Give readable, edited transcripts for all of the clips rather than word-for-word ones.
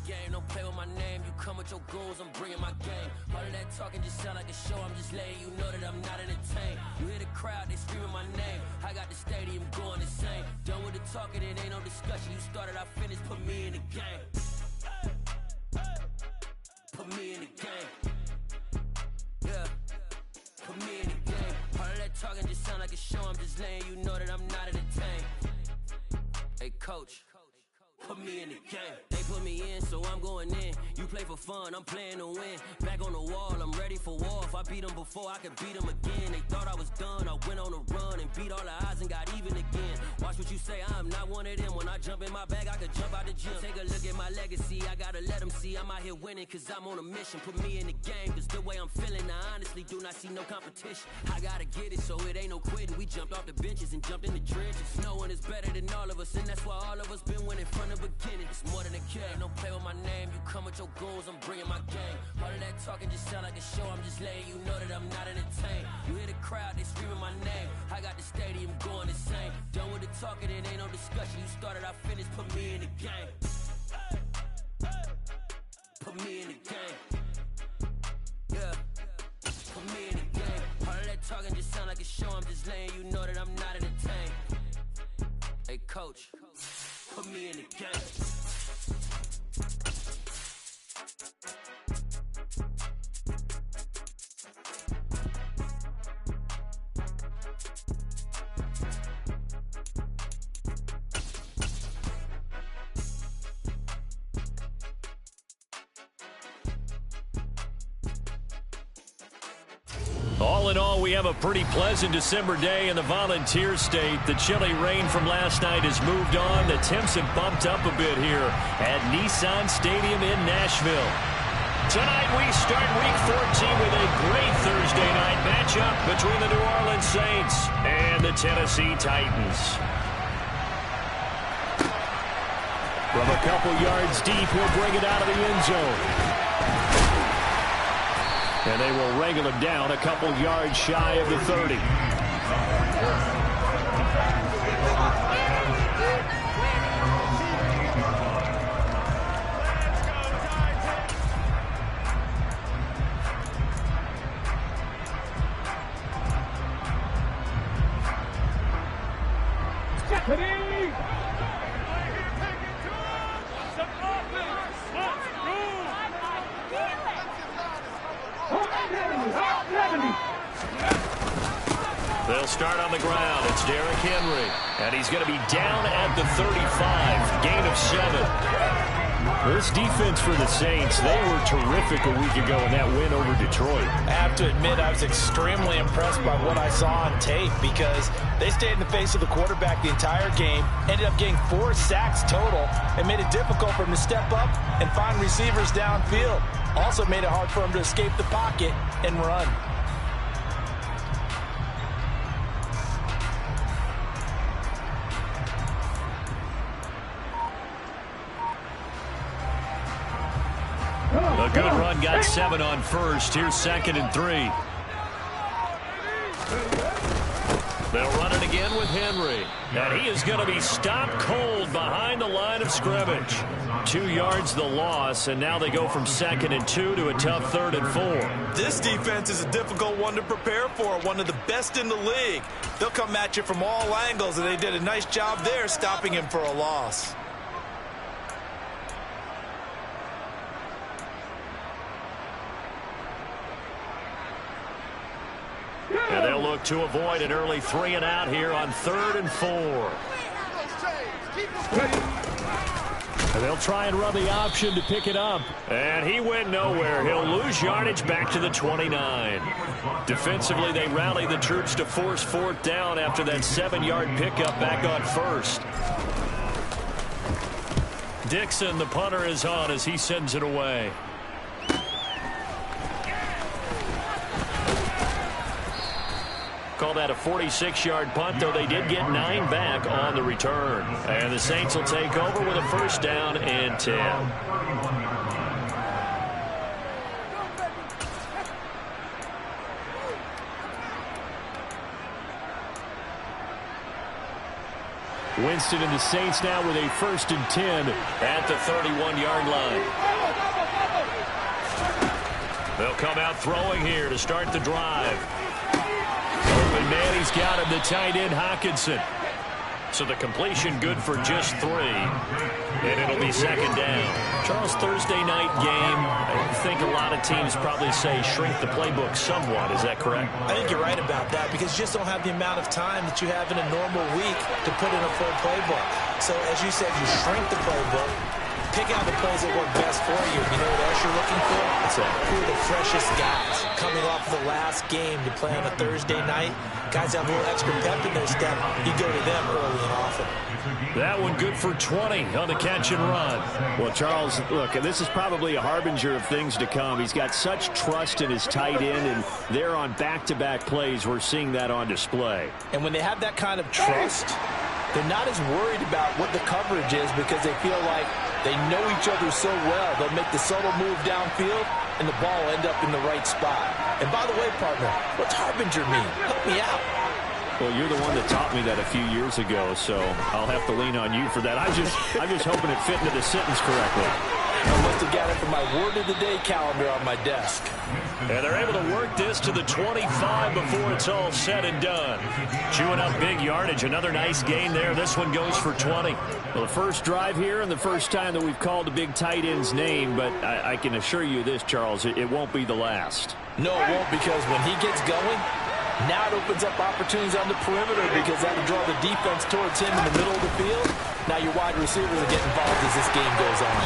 game, don't play with my name. You come with your goons, I'm bringing my game. All of that talking just sound like a show, I'm just letting you know that I'm not entertained. You hear the crowd, they screaming my name. I got the stadium going insane. Done with the talking, it ain't no discussion. You started, I finished, put me in the game. Put me in the game. Yeah, put me in the game. All of that talking just sound like a show, I'm just letting you know that I'm not entertained. Hey coach, put me in the game. They put me in, so I'm going in. You play for fun, I'm playing to win. Back on the wall, I'm ready for war. If I beat them before, I could beat them again. They thought I was done, I went on a run and beat all the odds and got even again. Watch what you say, I'm not one of them. When I jump in my bag, I could jump out the gym. Take a look at my legacy, I gotta let them see I'm out here winning, cause I'm on a mission. Put me in the game, cause the way I'm feeling, I honestly do not see no competition. I gotta get it, so it ain't no quitting. We jumped off the benches and jumped in the trenches. No one is better than all of us, and that's why all of us been winning from the beginning. It's more than a game, don't play with my name. You come with your goons, I'm bringing my game. All of that talking just sound like a show, I'm just letting you know that I'm not entertained. You hear the crowd, they screaming my name. I got the stadium going insane. Done with the talking, it ain't no discussion. You started, I finished, put me in the game. Put me in the game. Yeah, put me in the game. All of that talking just sound like a show, I'm just letting you know that I'm not entertained. Hey coach, put me in the game. All in all, we have a pretty pleasant December day in the Volunteer State. The chilly rain from last night has moved on. The temps have bumped up a bit here at Nissan Stadium in Nashville. Tonight we start Week 14 with a great Thursday night matchup between the New Orleans Saints and the Tennessee Titans. From a couple yards deep, he'll bring it out of the end zone. And they will wrangle him down a couple yards shy of the 30. They'll start on the ground. It's Derrick Henry. And he's going to be down at the 35. Gain of 7. This defense for the Saints, they were terrific a week ago in that win over Detroit. I have to admit, I was extremely impressed by what I saw on tape because they stayed in the face of the quarterback the entire game, ended up getting 4 sacks total, and made it difficult for him to step up and find receivers downfield. Also made it hard for him to escape the pocket and run. A good run, got 7 on first. Here's 2nd and 3. They'll run it again with Henry. And he is going to be stopped cold behind the line of scrimmage. 2 yards the loss, and now they go from 2nd and 2 to a tough 3rd and 4. This defense is a difficult one to prepare for, one of the best in the league. They'll come at you from all angles, and they did a nice job there stopping him for a loss. And they'll look to avoid an early 3 and out here on 3rd and 4. And they'll try and run the option to pick it up. And he went nowhere. He'll lose yardage back to the 29. Defensively, they rally the troops to force 4th down after that 7-yard pickup back on 1st. Dixon, the punter, is on as he sends it away. Call that a 46-yard punt, though they did get 9 back on the return. And the Saints will take over with a 1st down and 10. Winston and the Saints now with a 1st and 10 at the 31-yard line. They'll come out throwing here to start the drive. Open man, he's got him, the tight end Hockenson. So the completion good for just 3. And it'll be 2nd down. Charles, Thursday night game, I think a lot of teams probably say shrink the playbook somewhat. Is that correct? I think you're right about that because you just don't have the amount of time that you have in a normal week to put in a full playbook. So as you said, you shrink the playbook, pick out the plays that work best for you. You know what else you're looking for? What's that? Who are the freshest guys coming off the last game to play on a Thursday night? Guys have a little extra pep in their step. You go to them early and often. That one good for 20 on the catch and run. Well, Charles, look, this is probably a harbinger of things to come. He's got such trust in his tight end, and they're on back-to-back plays. We're seeing that on display. And when they have that kind of trust, they're not as worried about what the coverage is because they feel like they know each other so well. They'll make the subtle move downfield, and the ball will end up in the right spot. And by the way, partner, what's harbinger mean? Help me out. Well, you're the one that taught me that a few years ago, so I'll have to lean on you for that. I'm just hoping it fit into the sentence correctly. I must have got it from my word of the day calendar on my desk. And they're able to work this to the 25 before it's all said and done. Chewing up big yardage. Another nice gain there. This one goes for 20. Well, the first drive here and the first time that we've called a big tight end's name, but I can assure you this, Charles, it won't be the last. No, it won't, because when he gets going, now it opens up opportunities on the perimeter because that'll draw the defense towards him in the middle of the field. Now your wide receivers will get involved as this game goes on.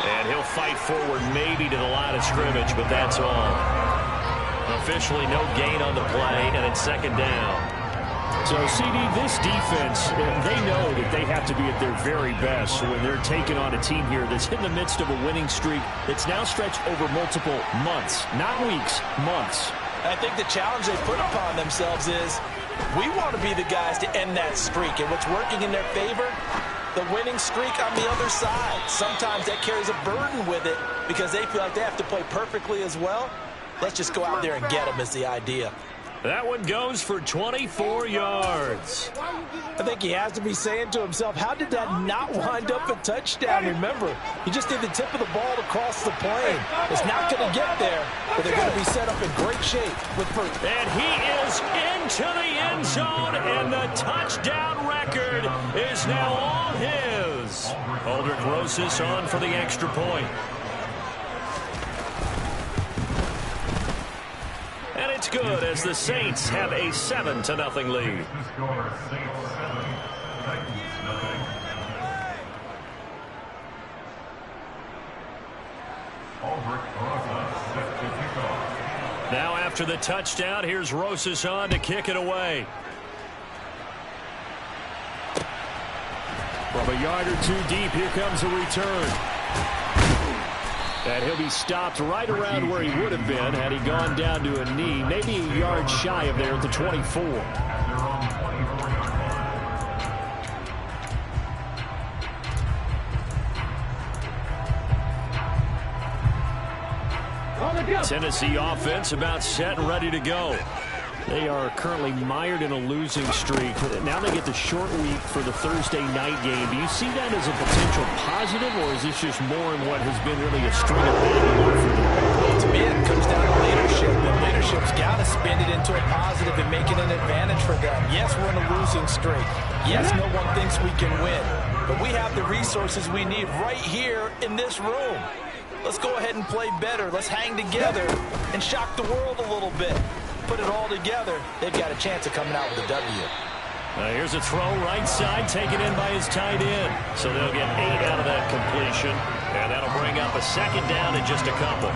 And he'll fight forward maybe to the line of scrimmage, but that's all. Officially no gain on the play, and it's 2nd down. So, CD, this defense, they know that they have to be at their very best when they're taking on a team here that's in the midst of a winning streak that's now stretched over multiple months, not weeks, months. I think the challenge they put upon themselves is we want to be the guys to end that streak. And what's working in their favor? The winning streak on the other side. Sometimes that carries a burden with it because they feel like they have to play perfectly as well. Let's just go out there and get them is the idea. That one goes for 24 yards. I think he has to be saying to himself, how did that not wind up a touchdown? Remember, he just did the tip of the ball across the plane. It's not going to get there, but they're going to be set up in great shape with Burt. And he is into the end zone, and the touchdown record is now all his. Aldrick Rosas on for the extra point. And it's good as the Saints have a 7-0 lead. Now after the touchdown, here's Rosas on to kick it away. From a yard or two deep, here comes a return. And he'll be stopped right around where he would have been had he gone down to a knee, maybe a yard shy of there at the 24. Tennessee offense about set and ready to go. They are currently mired in a losing streak. Now they get the short week for the Thursday night game. Do you see that as a potential positive, or is this just more in what has been really a string of bad luck for them? Well, to me, it comes down to leadership, and leadership's got to spin it into a positive and make it an advantage for them. Yes, we're in a losing streak. Yes, no one thinks we can win, but we have the resources we need right here in this room. Let's go ahead and play better. Let's hang together and shock the world a little bit. Put it all together, they've got a chance of coming out with a W. Here's a throw right side, taken in by his tight end. So they'll get 8 out of that completion, and that'll bring up a 2nd down in just a couple.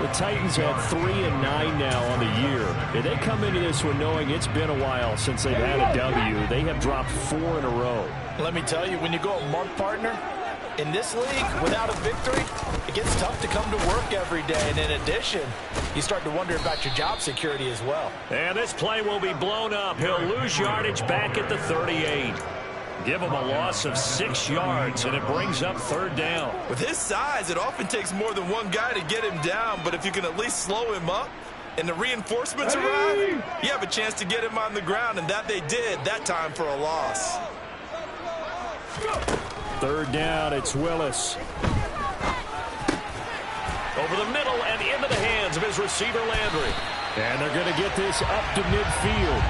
The Titans have 3-9 now on the year. If they come into this one knowing it's been a while since they've had a W, they have dropped 4 in a row. Let me tell you, when you go a month, partner, in this league, without a victory, it gets tough to come to work every day. And in addition, you start to wonder about your job security as well. And this play will be blown up. He'll lose yardage back at the 38. Give him a loss of 6 yards, and it brings up 3rd down. With his size, it often takes more than one guy to get him down, but if you can at least slow him up and the reinforcements arrive, you have a chance to get him on the ground, and that they did that time for a loss. Third down, it's Willis. Over the middle and into the hands of his receiver, Landry. And they're going to get this up to midfield.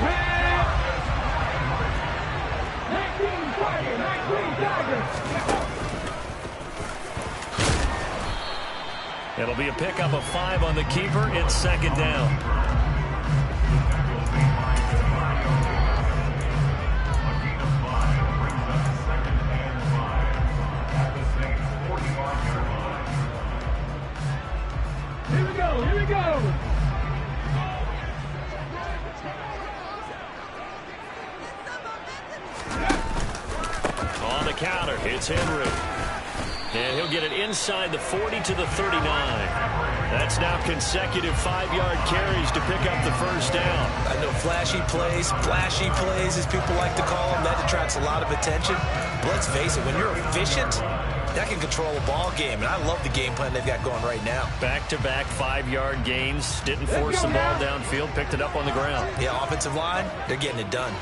19 Tigers. It'll be a pickup of 5 on the keeper. It's second down. Here we go. On the counter, it's Henry. And he'll get it inside the 40 to the 39. That's now consecutive 5-yard carries to pick up the first down. I know flashy plays, as people like to call them, that attracts a lot of attention. But let's face it, when you're efficient, that can control a ball game, and I love the game plan they've got going right now. Back-to-back 5-yard gains. Didn't force the ball downfield. Picked it up on the ground. Yeah, offensive line, they're getting it done.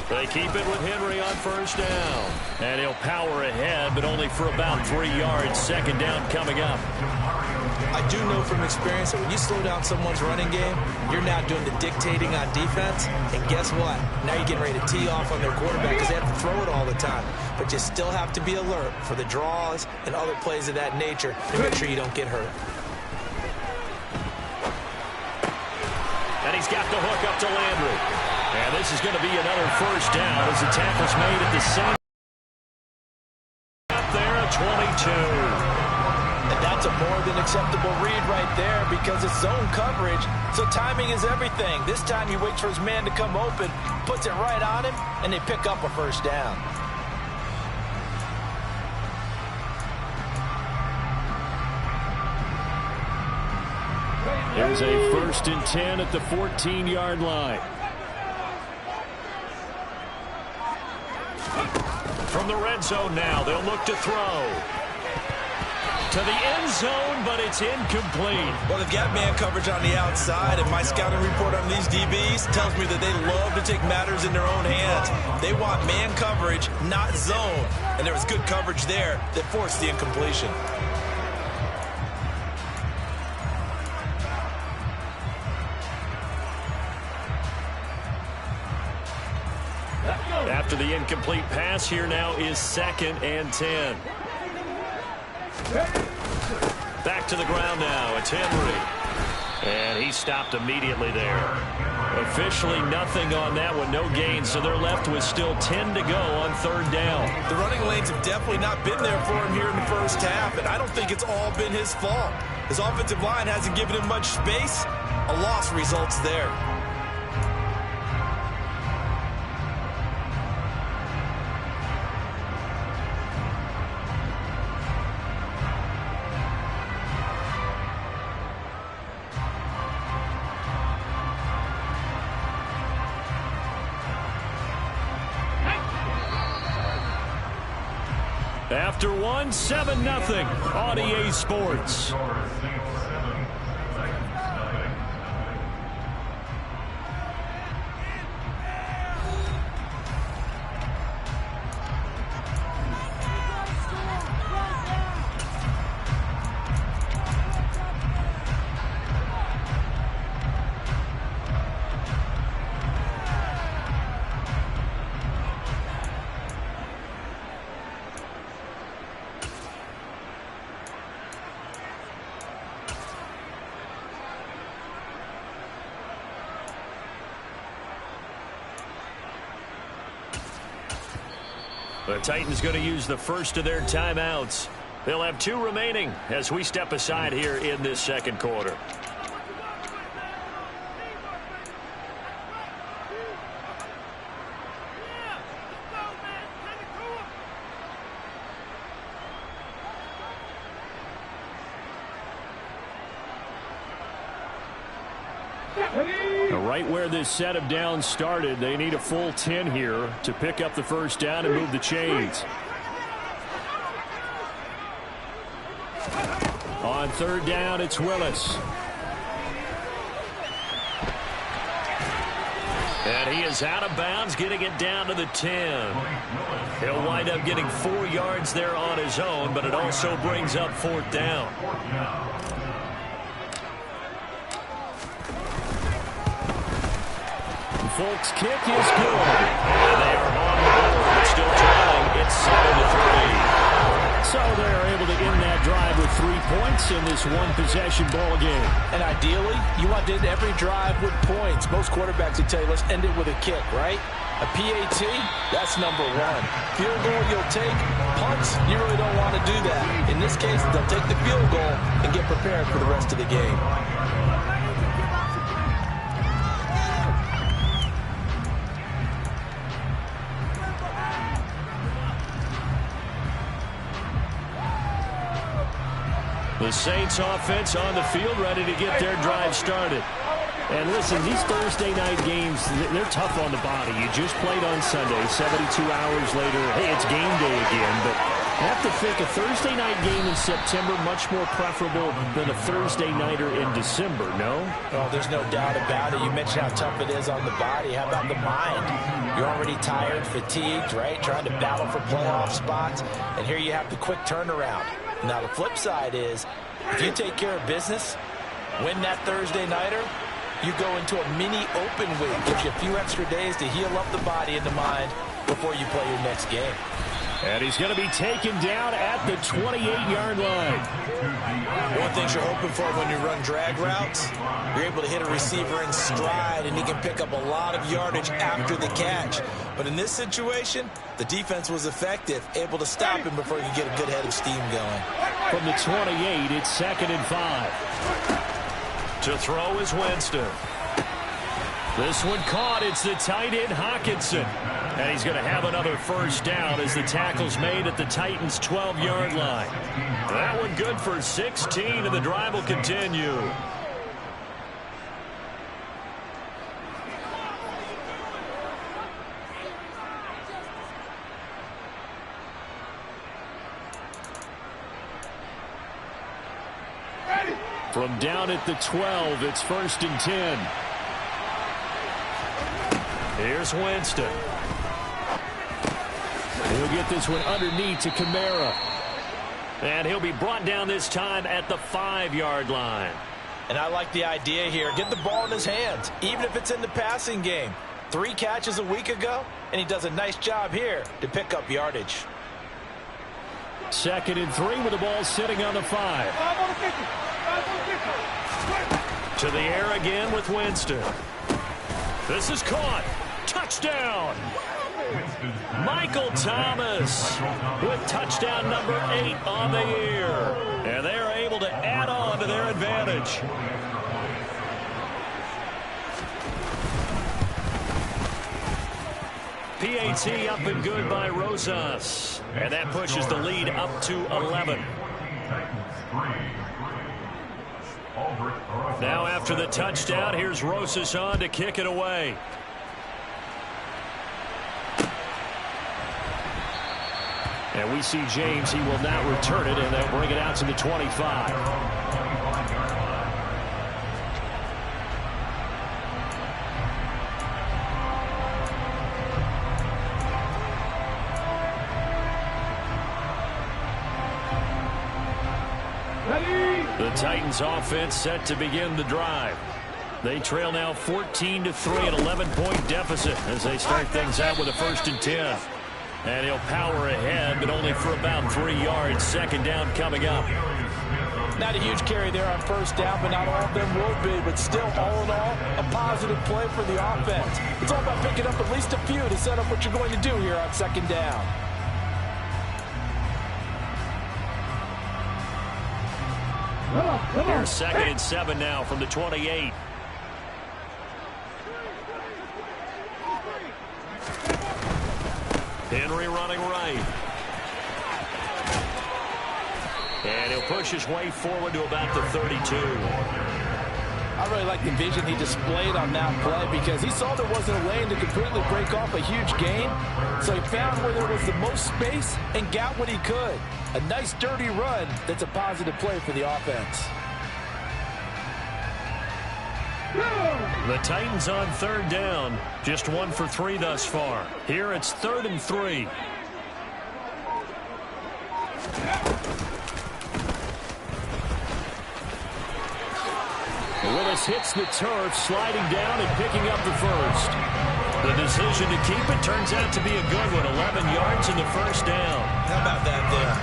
They keep it with Henry on first down. And he'll power ahead, but only for about 3 yards. Second down coming up. I do know from experience that when you slow down someone's running game, you're now doing the dictating on defense. And guess what? Now you're getting ready to tee off on their quarterback because they have to throw it all the time. But you still have to be alert for the draws and other plays of that nature to make sure you don't get hurt. And he's got the hook up to Landry. And this is going to be another first down as the tackle's made at the same. Up there at 22. And that's a more than acceptable read right there because it's zone coverage, so timing is everything. This time he waits for his man to come open, puts it right on him, and they pick up a first down. There's a 1st and 10 at the 14-yard line. From the red zone now, they'll look to throw. To the end zone, but it's incomplete. Well, they've got man coverage on the outside, and my scouting report on these DBs tells me that they love to take matters in their own hands. They want man coverage, not zone. And there was good coverage there that forced the incompletion. After the incomplete pass, here now is 2nd and 10. Back to the ground now. It's Henry. And he stopped immediately there. Officially nothing on that one. No gain. So they're left with still 10 to go on 3rd down. The running lanes have definitely not been there for him here in the first half. And I don't think it's all been his fault. His offensive line hasn't given him much space. A loss results there. After one, 7-0 on EA Sports. The Titans going to use the first of their timeouts. They'll have 2 remaining as we step aside here in this second quarter. Right where this set of downs started, they need a full 10 here to pick up the first down and move the chains. On 3rd down, it's Willis. And he is out of bounds, getting it down to the 10. He'll wind up getting 4 yards there on his own, but it also brings up 4th down. Folks' kick is good. And they are on the board, but still trailing. It's 7-3. So they're able to end that drive with 3 points in this one-possession ball game. And ideally, you want to end every drive with points. Most quarterbacks would tell you, let's end it with a kick, right? A PAT, that's number 1. Field goal, you'll take. Punts, you really don't want to do that. In this case, they'll take the field goal and get prepared for the rest of the game. The Saints offense on the field, ready to get their drive started. And listen, these Thursday night games, they're tough on the body. You just played on Sunday, 72 hours later, hey, it's game day again. But I have to think a Thursday night game in September much more preferable than a Thursday nighter in December, no? Oh, there's no doubt about it. You mentioned how tough it is on the body. How about the mind? You're already tired, fatigued, right? Trying to battle for playoff spots. And here you have the quick turnaround. Now, the flip side is, if you take care of business, win that Thursday nighter, you go into a mini open week. Gives you a few extra days to heal up the body and the mind before you play your next game. And he's going to be taken down at the 28-yard line. One of the things you're hoping for when you run drag routes, you're able to hit a receiver in stride, and he can pick up a lot of yardage after the catch. But in this situation, the defense was effective, able to stop him before he could get a good head of steam going. From the 28, it's 2nd and 5. To throw is Winston. This one caught. It's the tight end, Hockenson. And he's going to have another first down as the tackle's made at the Titans' 12-yard line. That one good for 16, and the drive will continue. From down at the 12, it's 1st and 10. Here's Winston. He'll get this one underneath to Kamara. And he'll be brought down this time at the 5-yard line. And I like the idea here. Get the ball in his hands, even if it's in the passing game. 3 catches a week ago, and he does a nice job here to pick up yardage. 2nd and 3 with the ball sitting on the 5. To the air again with Winston. This is caught. Touchdown. Michael Thomas with touchdown number 8 on the year. And they're able to add on to their advantage. PAT up and good by Rosas. And that pushes the lead up to 11. Now after the touchdown, here's Rosas on to kick it away. And we see James. He will not return it, and they'll bring it out to the 25. The Titans offense set to begin the drive. They trail now 14-3, an 11-point deficit as they start things out with a 1st and 10. And he'll power ahead, but only for about 3 yards. 2nd down coming up. Not a huge carry there on 1st down, but not all of them will be. But still, all in all, a positive play for the offense. It's all about picking up at least a few to set up what you're going to do here on 2nd down. Here's 2nd and 7 now from the 28. Henry running right. And he'll push his way forward to about the 32. I really like the vision he displayed on that play because he saw there wasn't a lane to completely break off a huge gain. So he found where there was the most space and got what he could. A nice dirty run that's a positive play for the offense. The Titans on third down. Just 1 for 3 thus far. Here it's 3rd and 3. Willis hits the turf, sliding down and picking up the first. The decision to keep it turns out to be a good one. 11 yards in the first down. How about that there?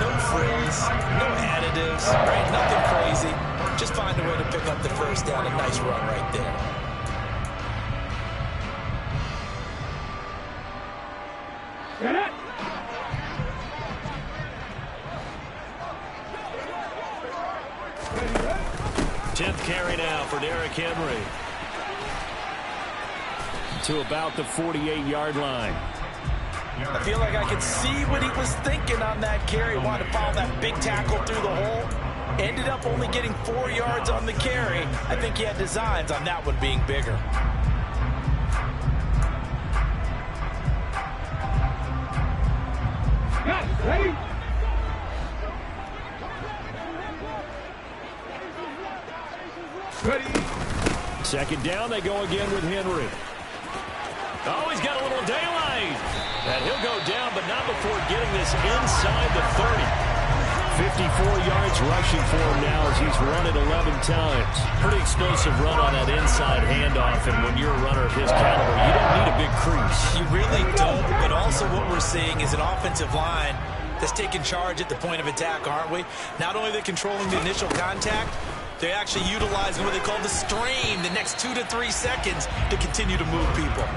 No frills, no additives, right? Nothing crazy. Just find a way to pick up the first down. A nice run right there. Get it. Tenth carry now for Derrick Henry. To about the 48-yard line. I feel like I could see what he was thinking on that carry. Wanted to follow that big tackle through the hole. Ended up only getting 4 yards on the carry. I think he had designs on that one being bigger. Ready? Ready. Second down, they go again with Henry. Oh, he's got a little daylight. And he'll go down, but not before getting this inside the 30. 54 yards rushing for him now as he's run it 11 times. Pretty explosive run on that inside handoff, and when you're a runner of his caliber, you don't need a big crease. You really don't, but also what we're seeing is an offensive line that's taking charge at the point of attack, aren't we? Not only are they controlling the initial contact, they're actually utilizing what they call the strain, the next 2 to 3 seconds to continue to move people.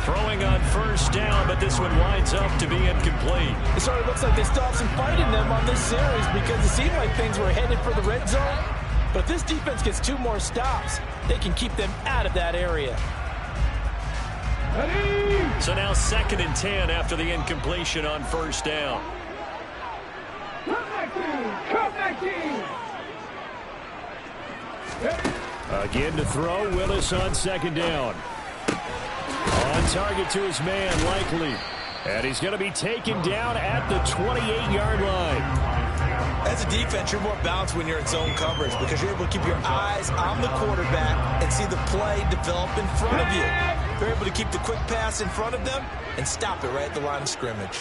Throwing on first down, but this one winds up to be incomplete. It sort of looks like they still have some fight in them on this series because it seemed like things were headed for the red zone. But if this defense gets 2 more stops, they can keep them out of that area. Ready. So now 2nd and 10 after the incompletion on first down. Come back in. Come back in. Again to throw, Willis on 2nd down. On target to his man, Likely. And he's going to be taken down at the 28-yard line. As a defense, you're more balanced when you're in zone coverage because you're able to keep your eyes on the quarterback and see the play develop in front of you. You're able to keep the quick pass in front of them and stop it right at the line of scrimmage.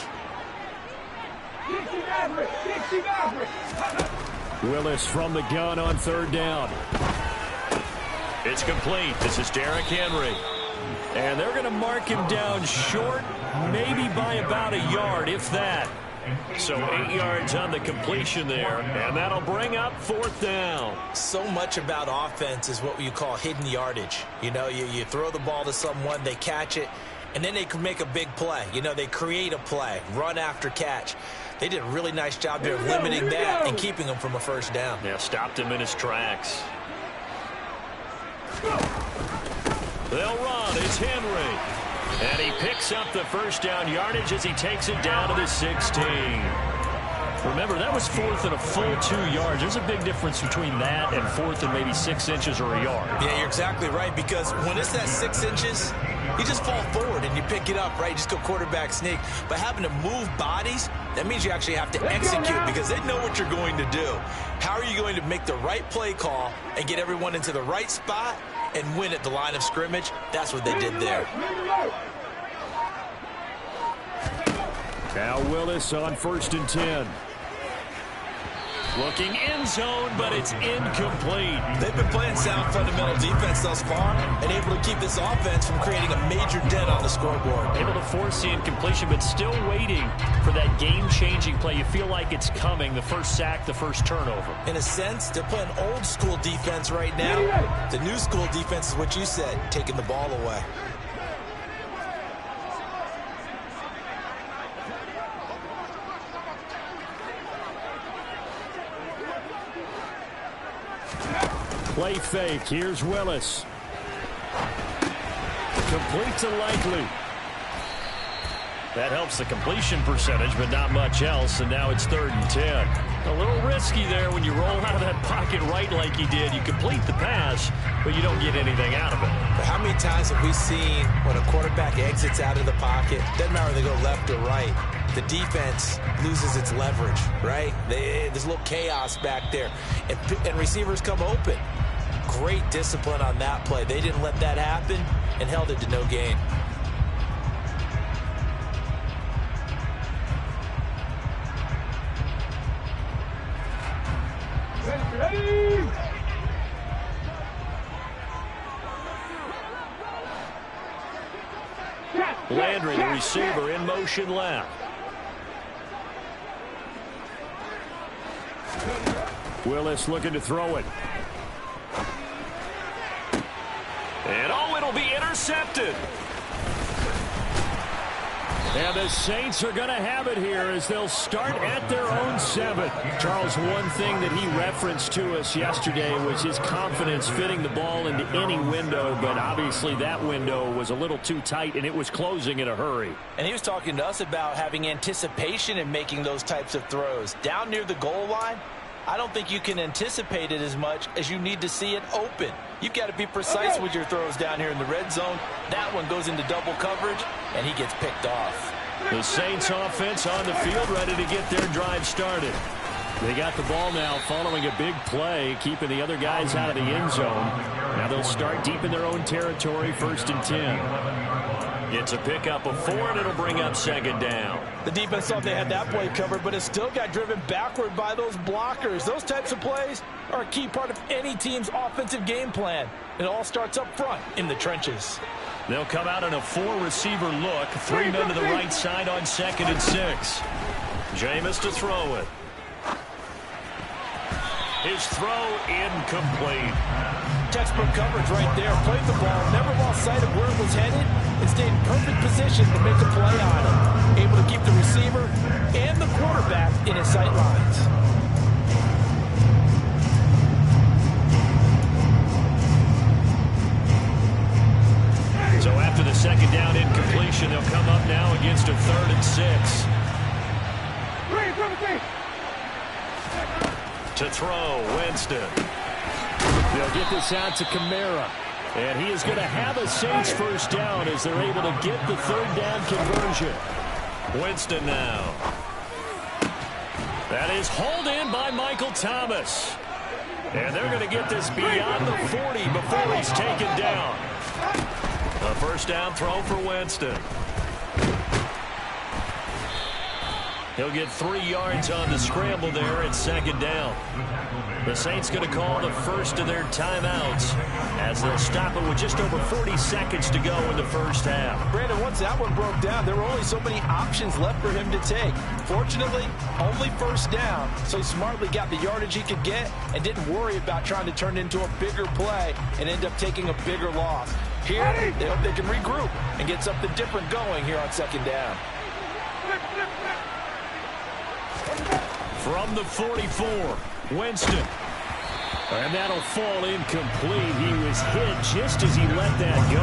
Willis from the gun on 3rd down. It's complete. This is Derrick Henry. And they're going to mark him down short, maybe by about a yard, if that. So 8 yards on the completion there, and that'll bring up 4th down. So much about offense is what you call hidden yardage. You know, you throw the ball to someone, they catch it, and then they can make a big play. You know, they create a play, run after catch. They did a really nice job there of limiting that and keeping him from a first down. Yeah, stopped him in his tracks. They'll run. It's Henry. And he picks up the first down yardage as he takes it down to the 16. Remember, that was 4th and a full 2 yards. There's a big difference between that and 4th and maybe 6 inches or a yard. Yeah, you're exactly right, because when it's that 6 inches, you just fall forward and you pick it up, right? You just go quarterback sneak. But having to move bodies, that means you actually have to execute because they know what you're going to do. How are you going to make the right play call and get everyone into the right spot and win at the line of scrimmage? That's what they did there. Now Willis on 1st and 10. Looking end zone, but it's incomplete. They've been playing sound fundamental defense thus far and able to keep this offense from creating a major dent on the scoreboard. Able to force the incompletion, but still waiting for that game-changing play. You feel like it's coming, the first sack, the first turnover. In a sense, they're playing old school defense right now. The new school defense is what you said, taking the ball away. Play fake. Here's Willis. Complete to Likely. That helps the completion percentage, but not much else, and now it's 3rd and 10. A little risky there when you roll out of that pocket right like he did. You complete the pass, but you don't get anything out of it. But how many times have we seen when a quarterback exits out of the pocket, doesn't matter whether they go left or right, the defense loses its leverage, right? There's a little chaos back there, and receivers come open. great discipline on that play. They didn't let that happen and held it to no gain. Landry, the receiver, in motion left. Willis looking to throw it. And oh, it'll be intercepted. And the Saints are going to have it here as they'll start at their own 7. Charles, one thing that he referenced to us yesterday was his confidence fitting the ball into any window, but obviously that window was a little too tight and it was closing in a hurry. And he was talking to us about having anticipation in making those types of throws. Down near the goal line, I don't think you can anticipate it as much as you need to see it open. You've got to be precise with your throws down here in the red zone. That one goes into double coverage, and he gets picked off. The Saints offense on the field, ready to get their drive started. They got the ball now following a big play, keeping the other guys out of the end zone. Now they'll start deep in their own territory, 1st and 10. It's a pickup of 4, and it'll bring up 2nd down. The defense thought they had that play covered, but it still got driven backward by those blockers. Those types of plays are a key part of any team's offensive game plan. It all starts up front in the trenches. They'll come out in a 4-receiver look. 3 men to the right side on 2nd and 6. Jameis to throw it. His throw incomplete. Textbook coverage right there. Played the ball, never lost sight of where it was headed, and stayed in perfect position to make a play on it. Able to keep the receiver and the quarterback in his sight lines. So after the 2nd down incompletion, they'll come up now against a 3rd and 6. To throw, Winston. They'll get this out to Kamara. And he is going to have a Saints 1st down as they're able to get the 3rd down conversion. Winston now. That is hauled in by Michael Thomas. And they're going to get this beyond the 40 before he's taken down. A 1st down throw for Winston. He'll get 3 yards on the scramble there at 2nd down. The Saints going to call the first of their timeouts as they'll stop it with just over 40 seconds to go in the 1st half. Brandon, once that one broke down, there were only so many options left for him to take. Fortunately, only 1st down, so he smartly got the yardage he could get and didn't worry about trying to turn it into a bigger play and end up taking a bigger loss. Here, they hope they can regroup and get something different going here on 2nd down. From the 44, Winston. And that'll fall incomplete. He was hit just as he let that go.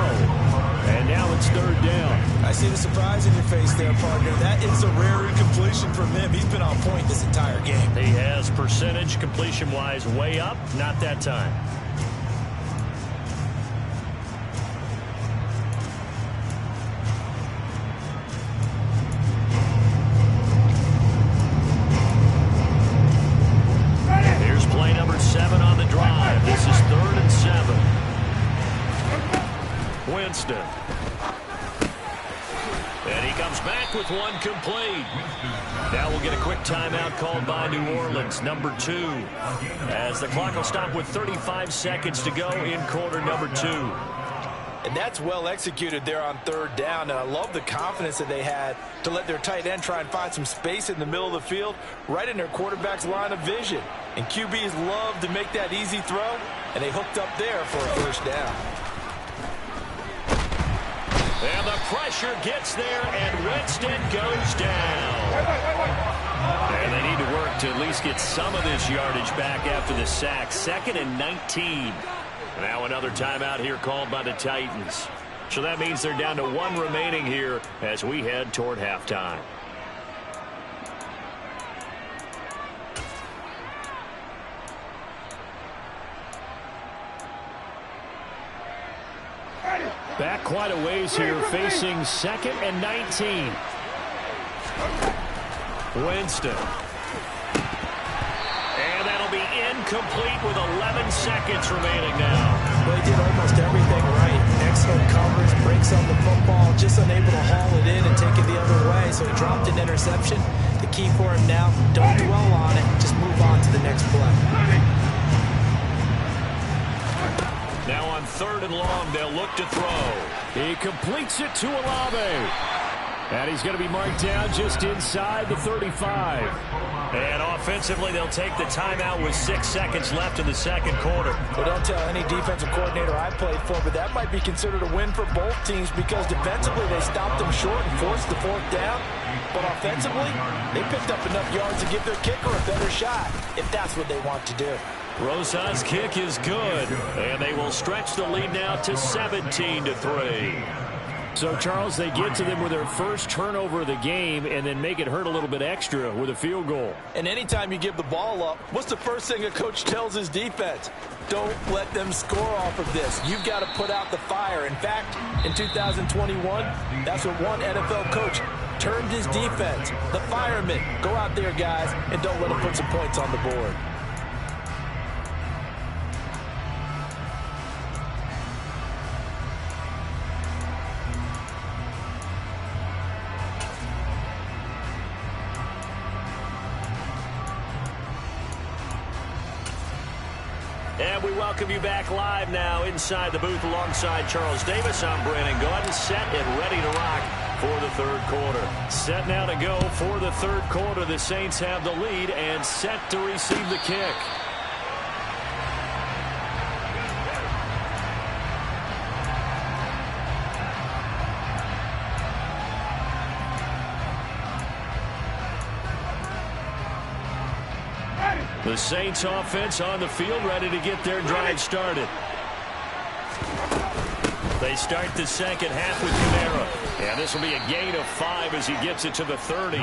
And now it's 3rd down. I see the surprise in your face there, partner. That is a rare incompletion from him. He's been on point this entire game. He has percentage completion-wise way up. Not that time. Winston. And he comes back with one complete. Now we'll get a quick timeout called by New Orleans, number 2. As the clock will stop with 35 seconds to go in quarter number 2. And that's well executed there on 3rd down. And I love the confidence that they had to let their tight end try and find some space in the middle of the field, right in their quarterback's line of vision. And QBs love to make that easy throw, and they hooked up there for a 1st down. And the pressure gets there, and Winston goes down. And they need to work to at least get some of this yardage back after the sack. 2nd and 19. Now another timeout here called by the Titans. So that means they're down to 1 remaining here as we head toward halftime. Back quite a ways here, facing 2nd and 19. Winston. And that'll be incomplete with 11 seconds remaining now. Well, he did almost everything right. Excellent coverage, breaks on the football, just unable to haul it in and take it the other way. So he dropped an interception. The key for him now, don't dwell on it. Just move on to the next play. Now on 3rd and long, they'll look to throw. He completes it to Olave. And he's going to be marked down just inside the 35. And offensively, they'll take the timeout with 6 seconds left in the second quarter. Well, don't tell any defensive coordinator I played for, but that might be considered a win for both teams because defensively they stopped them short and forced the 4th down. But offensively, they picked up enough yards to give their kicker a better shot, if that's what they want to do. Rosas' kick is good, and they will stretch the lead now to 17-3. So, Charles, they get to them with their first turnover of the game and then make it hurt a little bit extra with a field goal. And anytime you give the ball up, what's the first thing a coach tells his defense? Don't let them score off of this. You've got to put out the fire. In fact, in 2021, that's what one NFL coach termed his defense. The firemen. Go out there, guys, and don't let them put some points on the board. And we welcome you back live now inside the booth alongside Charles Davis. I'm Brandon Gaudin, set and ready to rock for the 3rd quarter. Set now to go for the 3rd quarter. The Saints have the lead and set to receive the kick. The Saints offense on the field, ready to get their drive started. They start the second half with Kamara. And this will be a gain of 5 as he gets it to the 30.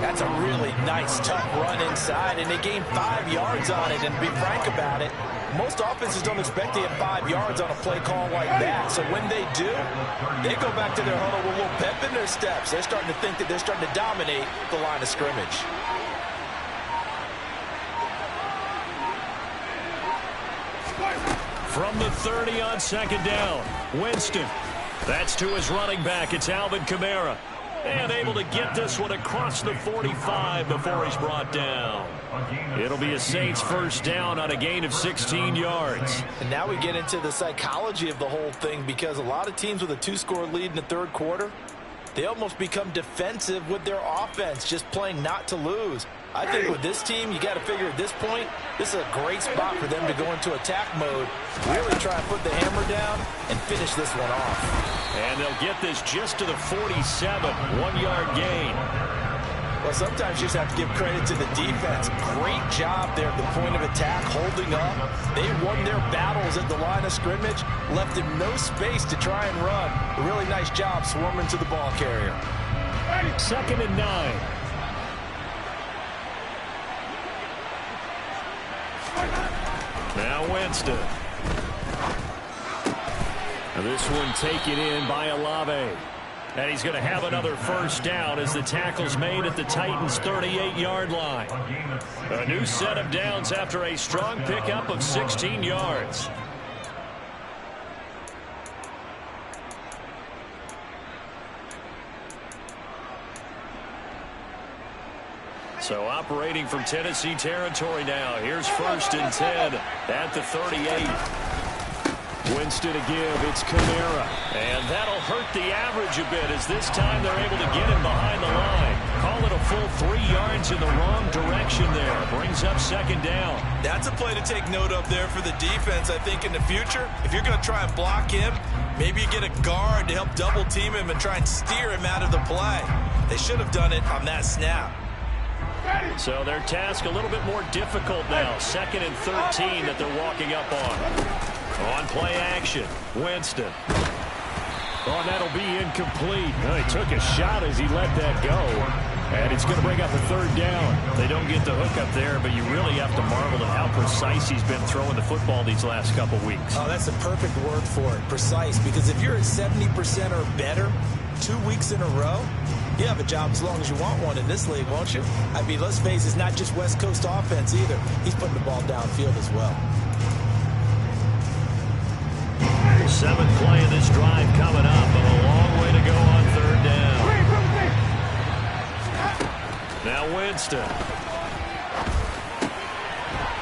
That's a really nice, tough run inside, and they gained 5 yards on it. And to be frank about it, most offenses don't expect to get 5 yards on a play call like that. So when they do, they go back to their huddle with a little pep in their steps. They're starting to think that they're starting to dominate the line of scrimmage. From the 30 on 2nd down, Winston. That's to his running back. It's Alvin Kamara. And able to get this one across the 45 before he's brought down. It'll be a Saints first down on a gain of 16 yards. And now we get into the psychology of the whole thing, because a lot of teams with a 2-score lead in the 3rd quarter, they almost become defensive with their offense, just playing not to lose. I think with this team, you got to figure at this point, this is a great spot for them to go into attack mode, really try to put the hammer down and finish this one off. And they'll get this just to the 47, 1-yard gain. Well, sometimes you just have to give credit to the defense. Great job there at the point of attack, holding up. They won their battles at the line of scrimmage, left him no space to try and run. A really nice job swarming to the ball carrier. 2nd and 9. Now Winston. And this one taken in by Olave. And he's going to have another first down as the tackle's made at the Titans' 38-yard line. A new set of downs after a strong pickup of 16 yards. So operating from Tennessee territory now. Here's 1st and 10 at the 38. Winston to give. It's Kamara. And that'll hurt the average a bit as this time they're able to get him behind the line. Call it a full 3 yards in the wrong direction there. Brings up 2nd down. That's a play to take note of there for the defense. I think in the future, if you're going to try and block him, maybe you get a guard to help double team him and try and steer him out of the play. They should have done it on that snap. So their task a little bit more difficult now. 2nd and 13 that they're walking up on. On play action, Winston. Oh, and that'll be incomplete. Oh, he took a shot as he let that go. And it's going to bring up a 3rd down. They don't get the hook up there, but you really have to marvel at how precise he's been throwing the football these last couple weeks. Oh, that's the perfect word for it, precise. Because if you're at 70% or better, 2 weeks in a row? You have a job as long as you want one in this league, won't you? I mean, let's face it, it's not just West Coast offense either. He's putting the ball downfield as well. 7th play of this drive coming up, and a long way to go on 3rd down. Now Winston.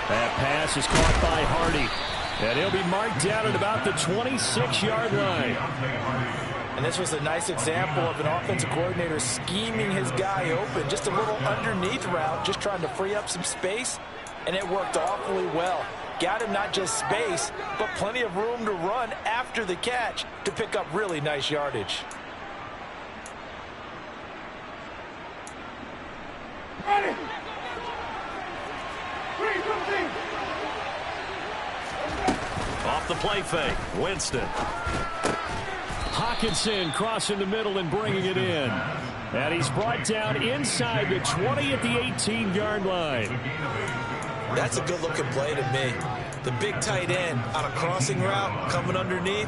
That pass is caught by Hardy, and he'll be marked down at about the 26-yard line. And this was a nice example of an offensive coordinator scheming his guy open. Just a little underneath route, just trying to free up some space, and it worked awfully well. Got him not just space, but plenty of room to run after the catch to pick up really nice yardage. Off the play fake, Winston. Hockenson crossing the middle and bringing it in. And he's brought down inside the 20 at the 18-yard line. That's a good-looking play to me. The big tight end on a crossing route coming underneath.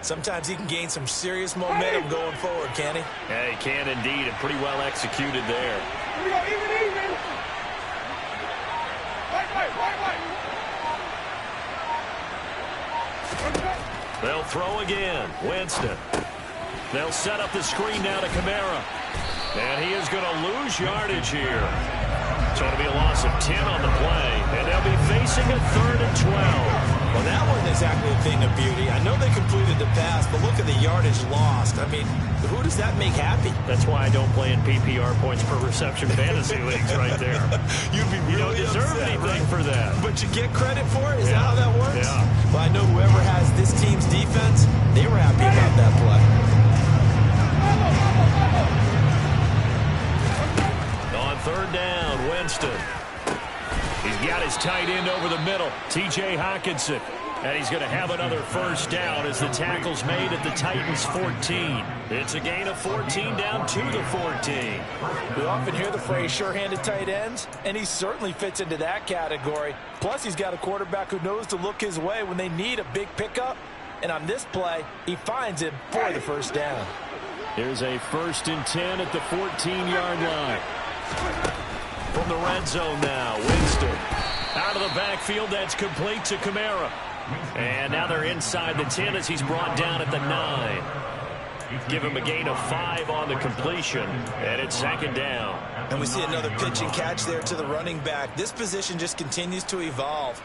Sometimes he can gain some serious momentum going forward, can he? Yeah, he can indeed, and pretty well executed there. Here we go, even. Right. They'll throw again. Winston. They'll set up the screen now to Kamara. And he is going to lose yardage here. So it'll be a loss of 10 on the play, and they'll be facing a 3rd and 12. Well, that wasn't exactly a thing of beauty. I know they completed the pass, but look at the yardage lost. I mean, who does that make happy? That's why I don't play in PPR points per reception fantasy leagues right there. You'd be really You don't deserve upset, anything right? for that. But you get credit for it? Is that how that works? Yeah. Well, I know whoever has this team's defense, they were happy about that play. On 3rd down, Winston. He's got his tight end over the middle, T.J. Hockenson. And he's going to have another 1st down as the tackle's made at the Titans' 14. It's a gain of 14 down to the 14. We often hear the phrase sure-handed tight ends, and he certainly fits into that category. Plus, he's got a quarterback who knows to look his way when they need a big pickup. And on this play, he finds him for the 1st down. Here's a 1st and 10 at the 14-yard line. From the red zone now, Winston. Out of the backfield, that's complete to Kamara. And now they're inside the 10 as he's brought down at the 9. Give him a gain of 5 on the completion, and it's 2nd down. And we see another pitch and catch there to the running back. This position just continues to evolve.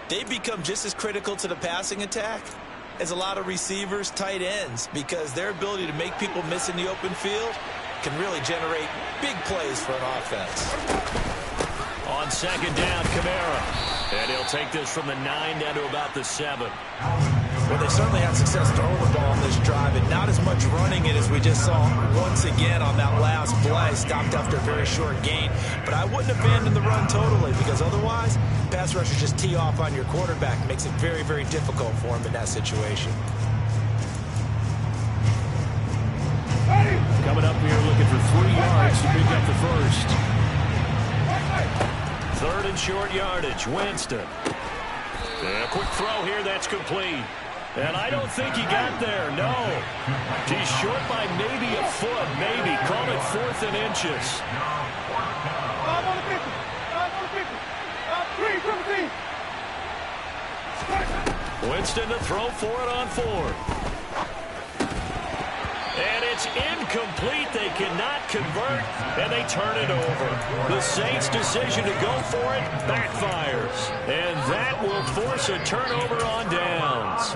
They become just as critical to the passing attack as a lot of receivers, tight ends, because their ability to make people miss in the open field can really generate big plays for an offense. On 2nd down, Kamara. And he'll take this from the 9 down to about the 7. Well, they certainly had success throwing the ball on this drive, and not as much running it as we just saw once again on that last play. Stopped after a very short gain. But I wouldn't abandon the run totally, because otherwise, pass rushers just tee off on your quarterback. Makes it very, very difficult for him in that situation. Coming up here looking for 3 yards to pick up the 1st. 3rd and short yardage, Winston. And a quick throw here, that's complete. And I don't think he got there, no. He's short by maybe a foot, maybe. Call it 4th and inches. 5 on the 50. 5 on the 50. 3, 17. Winston to throw for it on 4th. And it's incomplete. They cannot convert, and they turn it over. The Saints' decision to go for it backfires, and that will force a turnover on downs.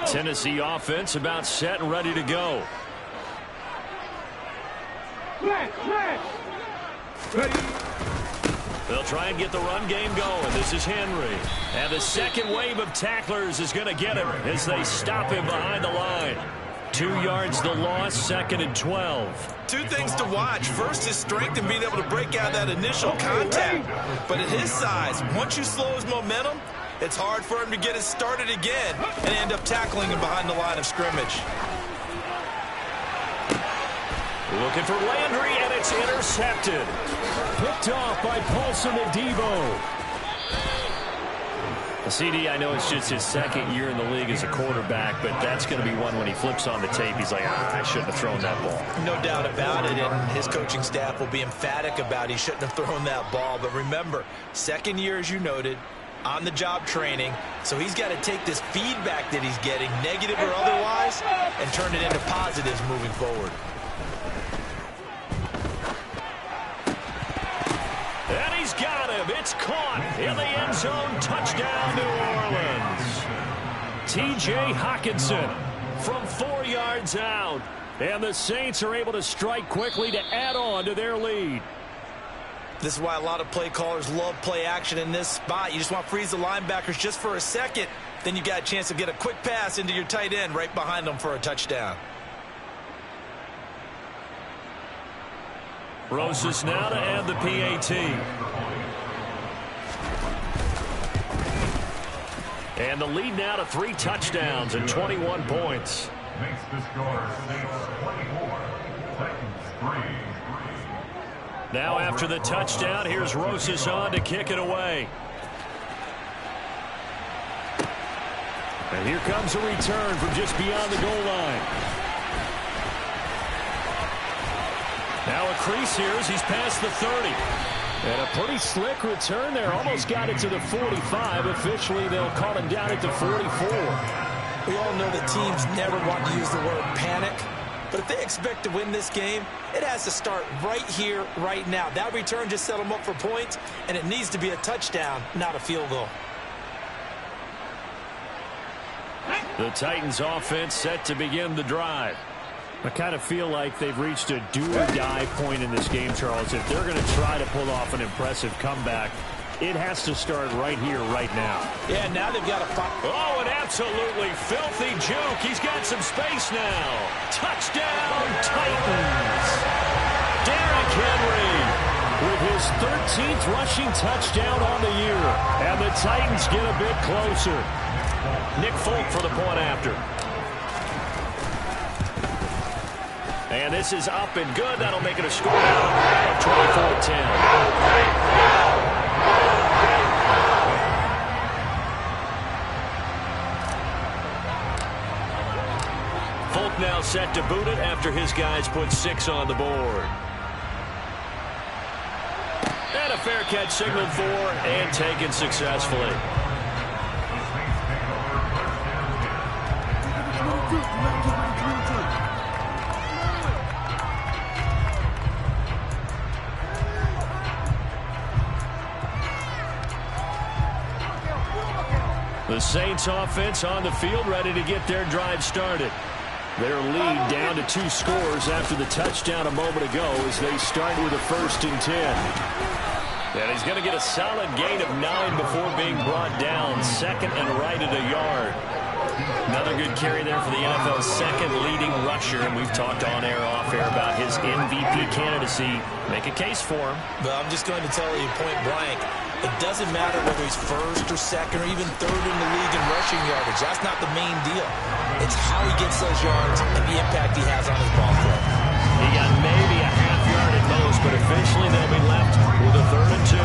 Tennessee offense about set and ready to go. Ready. They'll try and get the run game going. This is Henry. And the second wave of tacklers is going to get him as they stop him behind the line. 2 yards the loss, 2nd and 12. 2 things to watch. First, his strength and being able to break out that initial contact. But at his size, once you slow his momentum, it's hard for him to get it started again and end up tackling him behind the line of scrimmage. Looking for Landry, and it's intercepted. Picked off by Paulson Adebo. CD, I know it's just his second year in the league as a quarterback, but that's going to be one when he flips on the tape. He's like, I shouldn't have thrown that ball. No doubt about it, and his coaching staff will be emphatic about he shouldn't have thrown that ball. But remember, second year, as you noted, on-the-job training, so he's got to take this feedback that he's getting, negative or otherwise, and turn it into positives moving forward. And he's got him. It's caught in the end zone. Touchdown, New Orleans. T.J. Hockenson from 4 yards out. And the Saints are able to strike quickly to add on to their lead. This is why a lot of play callers love play action in this spot. You just want to freeze the linebackers just for a second. Then you got a chance to get a quick pass into your tight end right behind them for a touchdown. Rosas now to add the PAT. And the lead now to 3 touchdowns and 21 points. Makes the score 24, Titans 3. Now after the touchdown, here's Rosas on to kick it away. And here comes a return from just beyond the goal line. Now a crease here as he's past the 30. And a pretty slick return there. Almost got it to the 45. Officially, they'll call him down at the 44. We all know that teams never want to use the word panic. But if they expect to win this game, it has to start right here, right now. That return just set them up for points, and it needs to be a touchdown, not a field goal. The Titans offense set to begin the drive. I kind of feel like they've reached a do-or-die point in this game, Charles. If they're going to try to pull off an impressive comeback, it has to start right here, right now. Yeah, now they've got to fight. Oh, an absolutely filthy juke. He's got some space now. Touchdown, Titans. Derrick Henry with his 13th rushing touchdown on the year. And the Titans get a bit closer. Nick Folk for the point after. And this is up and good. That'll make it a score now of 24-10. Folk now set to boot it after his guys put 6 on the board. And a fair catch signaled for and taken successfully. The Saints offense on the field, ready to get their drive started. Their lead down to 2 scores after the touchdown a moment ago as they start with a 1st and 10. And he's going to get a solid gain of 9 before being brought down. 2nd and right at a yard. Another good carry there for the NFL's 2nd leading rusher. And we've talked on air, off air about his MVP candidacy. Make a case for him. But I'm just going to tell you point blank. It doesn't matter whether he's 1st or 2nd or even 3rd in the league in rushing yardage. That's not the main deal. It's how he gets those yards and the impact he has on his ball club. He got maybe a half yard at most, but eventually they'll be left with a 3rd and 2.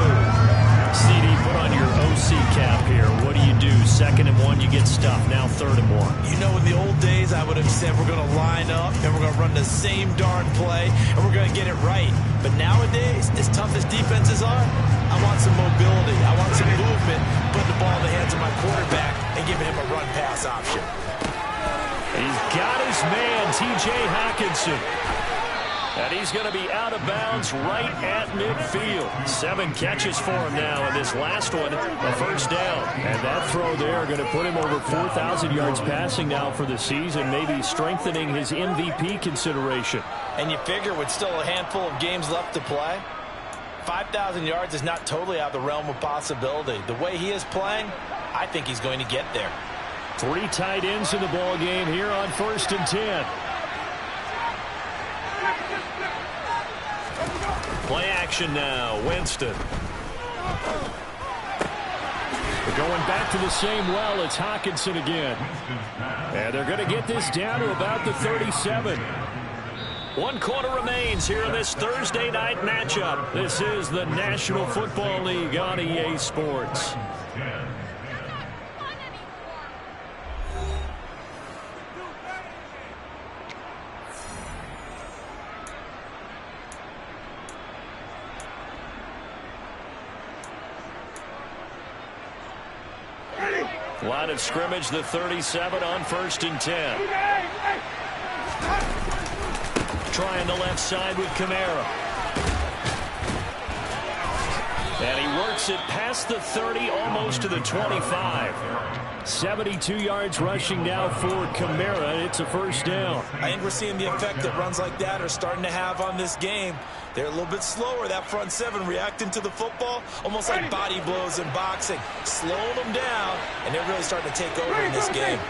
CD, put on your OC cap here. What do? 2nd and 1, you get stuffed. Now 3rd and 1. You know, in the old days, I would have said we're going to line up and we're going to run the same darn play and we're going to get it right. But nowadays, as tough as defenses are, I want some mobility. I want some movement, putting the ball in the hands of my quarterback and giving him a run-pass option. He's got his man, T.J. Hockenson. And he's going to be out of bounds right at midfield. 7 catches for him now, and this last one, a 1st down. And that throw there going to put him over 4,000 yards passing now for the season, maybe strengthening his MVP consideration. And you figure with still a handful of games left to play, 5,000 yards is not totally out of the realm of possibility. The way he is playing, I think he's going to get there. 3 tight ends in the ball game here on 1st and 10. Play action now. Winston. We're going back to the same well. It's Hockenson again. And they're going to get this down to about the 37. 1 quarter remains here in this Thursday night matchup. This is the National Football League on EA Sports. Line of scrimmage, the 37 on 1st and 10. Trying the left side with Kamara. And he works it past the 30, almost to the 25. 72 yards rushing now for Kamara. It's a first down. I think we're seeing the effect that runs like that are starting to have on this game. They're a little bit slower, that front seven, reacting to the football, almost like body blows in boxing, slowing them down, and they're really starting to take over in this game.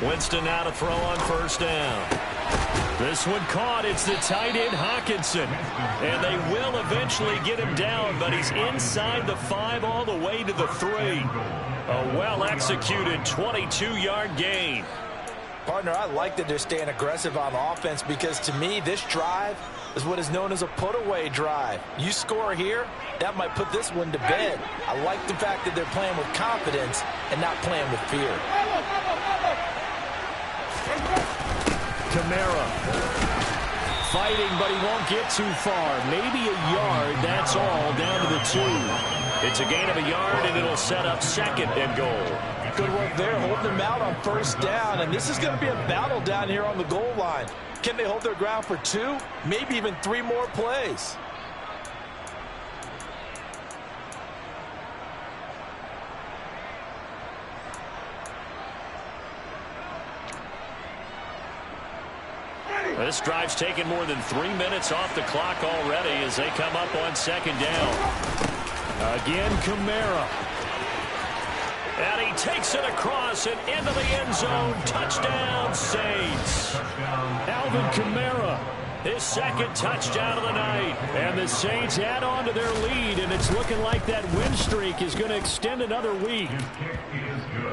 Winston now to throw on 1st down. This one caught. It's the tight end, Hockenson. And they will eventually get him down, but he's inside the 5 all the way to the 3. A well-executed 22-yard gain. Partner, I like that they're staying aggressive on offense because, to me, this drive is what is known as a put-away drive. You score here, that might put this one to bed. I like the fact that they're playing with confidence and not playing with fear. Kamara fighting, but he won't get too far. Maybe a yard, that's all, down to the 2. It's a gain of a yard, and it'll set up 2nd and goal. Good work there, holding them out on 1st down, and this is going to be a battle down here on the goal line. Can they hold their ground for 2, maybe even 3 more plays? This drive's taken more than 3 minutes off the clock already as they come up on 2nd down. Again, Kamara. And he takes it across and into the end zone. Touchdown, Saints. Alvin Kamara, his 2nd touchdown of the night. And the Saints add on to their lead, and it's looking like that win streak is going to extend another week.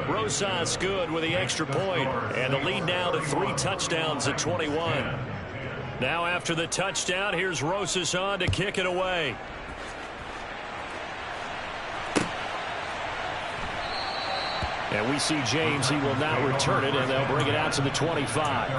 Rosas good with the extra point, and the lead now to 3 touchdowns at 21. Now after the touchdown, here's Rosas on to kick it away. And we see James, he will now return it, and they'll bring it out to the 25.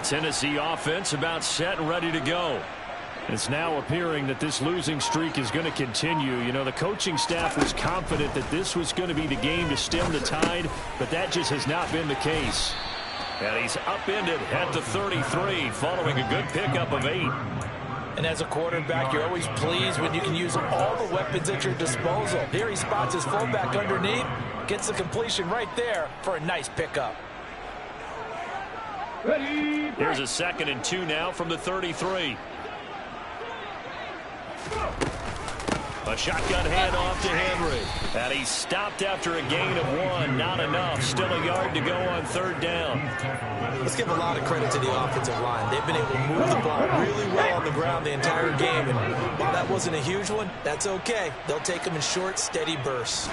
Tennessee offense about set and ready to go. It's now appearing that this losing streak is going to continue. You know, the coaching staff was confident that this was going to be the game to stem the tide, but that just has not been the case. And he's upended at the 33 following a good pickup of 8. And as a quarterback, you're always pleased when you can use all the weapons at your disposal. Here he spots his fullback underneath, gets the completion right there for a nice pickup. Here's a 2nd and 2 now from the 33. A shotgun handoff to Henry. And he's stopped after a gain of 1. Not enough. Still a yard to go on 3rd down. Let's give a lot of credit to the offensive line. They've been able to move the ball really well on the ground the entire game. And while that wasn't a huge one, that's okay. They'll take them in short, steady bursts.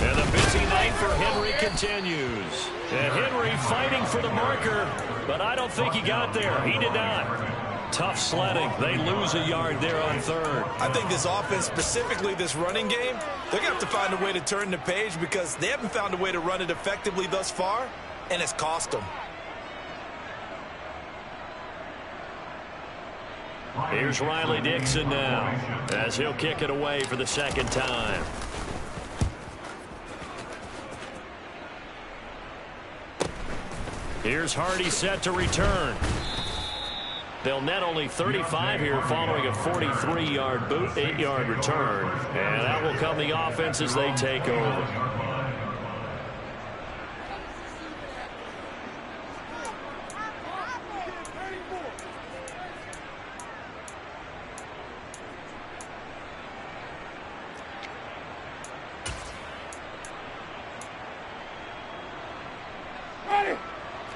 And the busy night for Henry continues. And Henry fighting for the marker, but I don't think he got there. He did not. Tough sledding. They lose a yard there on 3rd. I think this offense, specifically this running game, they're going to have to find a way to turn the page because they haven't found a way to run it effectively thus far, and it's cost them. Here's Riley Dixon now as he'll kick it away for the 2nd time. Here's Hardy set to return. They'll net only 35 here following a 43-yard boot, 8-yard return. And that will come the offense as they take over.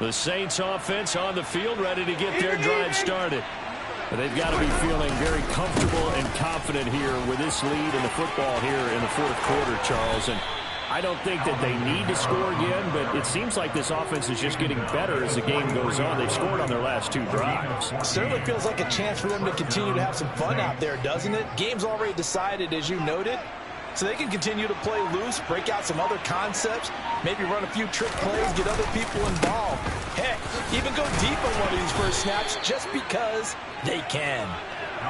The Saints offense on the field, ready to get their drive started. And they've got to be feeling very comfortable and confident here with this lead in the football here in the fourth quarter, Charles. And I don't think that they need to score again, but it seems like this offense is just getting better as the game goes on. They've scored on their last 2 drives. Certainly feels like a chance for them to continue to have some fun out there, doesn't it? Game's already decided, as you noted. So they can continue to play loose, break out some other concepts, maybe run a few trick plays, get other people involved. Heck, even go deep on one of these first snaps just because they can.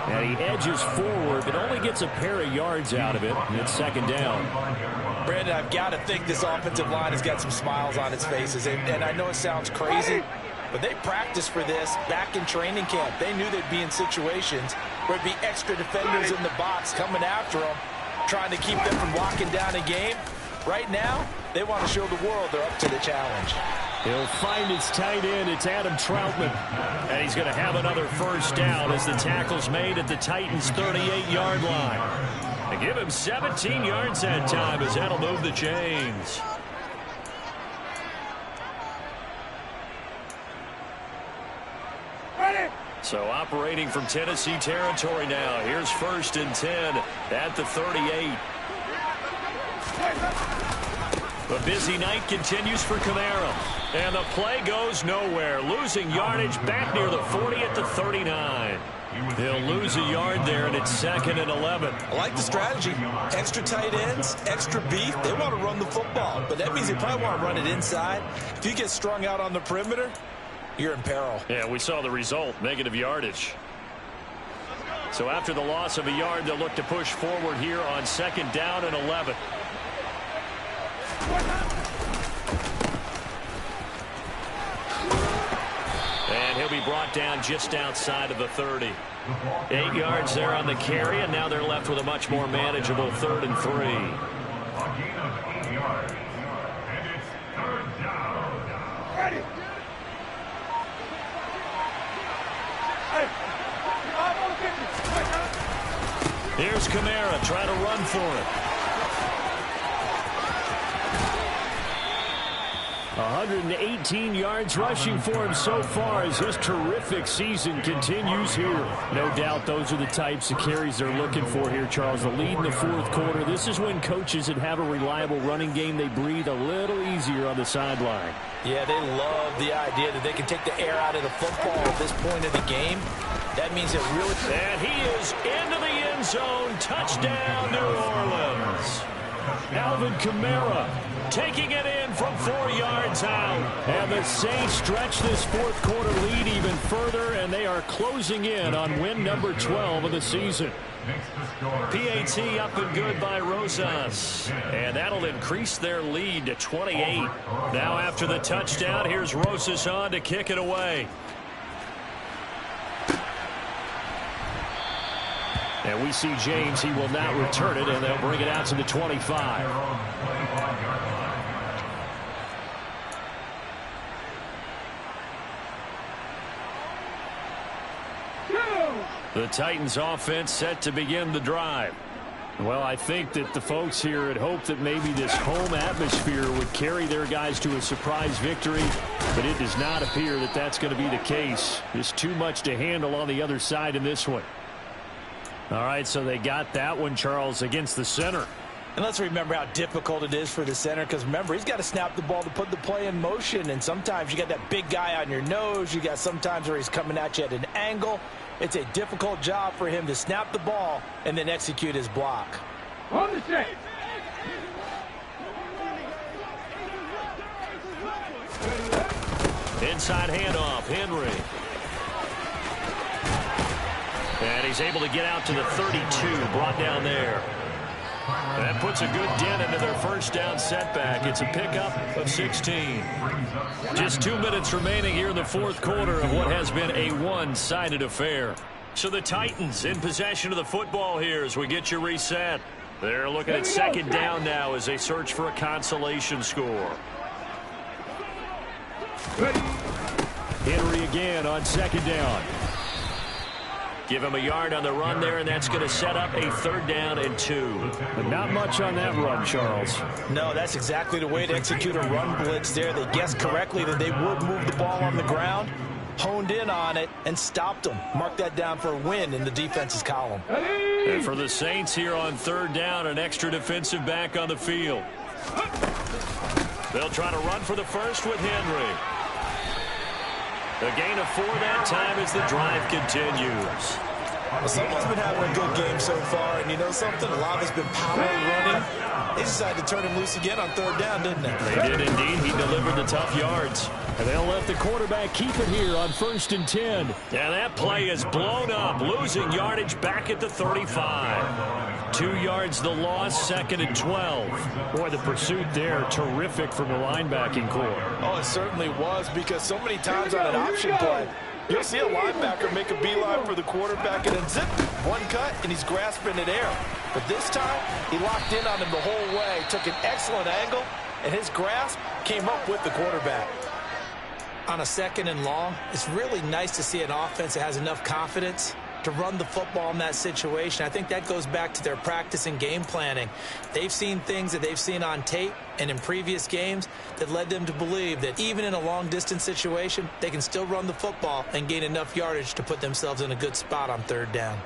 And he edges forward, but only gets a pair of yards out of it. And it's second down. Brandon, I've got to think this offensive line has got some smiles on its faces. And I know it sounds crazy, but they practiced for this back in training camp. They knew they'd be in situations where it'd be extra defenders in the box coming after them, trying to keep them from locking down a game. Right now, they want to show the world they're up to the challenge. He'll find his tight end. It's Adam Troutman. And he's going to have another first down as the tackle's made at the Titans' 38-yard line. They give him 17 yards that time as that'll move the chains. So operating from Tennessee territory now. Here's 1st and 10 at the 38. The busy night continues for Kamara. And the play goes nowhere. Losing yardage back near the 40 at the 39. He'll lose a yard there, and it's 2nd and 11. I like the strategy. Extra tight ends, extra beef. They want to run the football, but that means they probably want to run it inside. If you get strung out on the perimeter, you're in peril. Yeah, we saw the result, negative yardage. So after the loss of a yard, they'll look to push forward here on 2nd down and 11. And he'll be brought down just outside of the 30. 8 yards there on the carry, and now they're left with a much more manageable 3rd and 3. Here's Kamara trying to run for it. 118 yards rushing for him so far as his terrific season continues here. No doubt those are the types of carries they're looking for here, Charles. The lead in the fourth quarter. This is when coaches that have a reliable running game, they breathe a little easier on the sideline. Yeah, they love the idea that they can take the air out of the football at this point of the game. That means it really... And he is into the end zone. Touchdown, New Orleans. Alvin Kamara taking it in from 4 yards out. And the Saints stretch this fourth quarter lead even further, and they are closing in on win number 12 of the season. PAT up and good by Rosas. And that'll increase their lead to 28. Now after the touchdown, here's Rosas on to kick it away. And we see James, he will not return it, and they'll bring it out to the 25. The Titans offense set to begin the drive. Well, I think that the folks here had hoped that maybe this home atmosphere would carry their guys to a surprise victory, but it does not appear that that's going to be the case. There's too much to handle on the other side in this one. All right, so they got that one, Charles, against the center. And let's remember how difficult it is for the center, because remember, he's got to snap the ball to put the play in motion, and sometimes you got that big guy on your nose. You got sometimes where he's coming at you at an angle. It's a difficult job for him to snap the ball and then execute his block. On the shape. Inside handoff, Henry. And he's able to get out to the 32, brought down there. That puts a good dent into their first down setback. It's a pickup of 16. Just 2 minutes remaining here in the fourth quarter of what has been a one-sided affair. So the Titans in possession of the football here as we get you reset. They're looking at second down now as they search for a consolation score. Henry again on second down. Give him a yard on the run there, and that's going to set up a 3rd down and 2. But not much on that run, Charles. No, that's exactly the way to execute a run blitz there. They guessed correctly that they would move the ball on the ground, honed in on it, and stopped them. Mark that down for a win in the defense's column. And for the Saints here on 3rd down, an extra defensive back on the field. They'll try to run for the first with Henry. A gain of 4 that time as the drive continues. Well, someone's been having a good game so far, and you know something? A lot of it's been power running. They decided to turn him loose again on 3rd down, didn't they? They did indeed. He delivered the tough yards. And they'll let the quarterback keep it here on 1st and 10. And that play is blown up, losing yardage back at the 35. 2 yards the loss, 2nd and 12. Boy, the pursuit there, terrific from the linebacking core. Oh, it certainly was, because so many times on an option play, you'll see a linebacker make a beeline for the quarterback and then zip, one cut, and he's grasping at air. But this time, he locked in on him the whole way, took an excellent angle, and his grasp came up with the quarterback. On a 2nd and long, it's really nice to see an offense that has enough confidence to run the football in that situation. I think that goes back to their practice and game planning. They've seen things that they've seen on tape and in previous games that led them to believe that even in a long-distance situation, they can still run the football and gain enough yardage to put themselves in a good spot on 3rd down.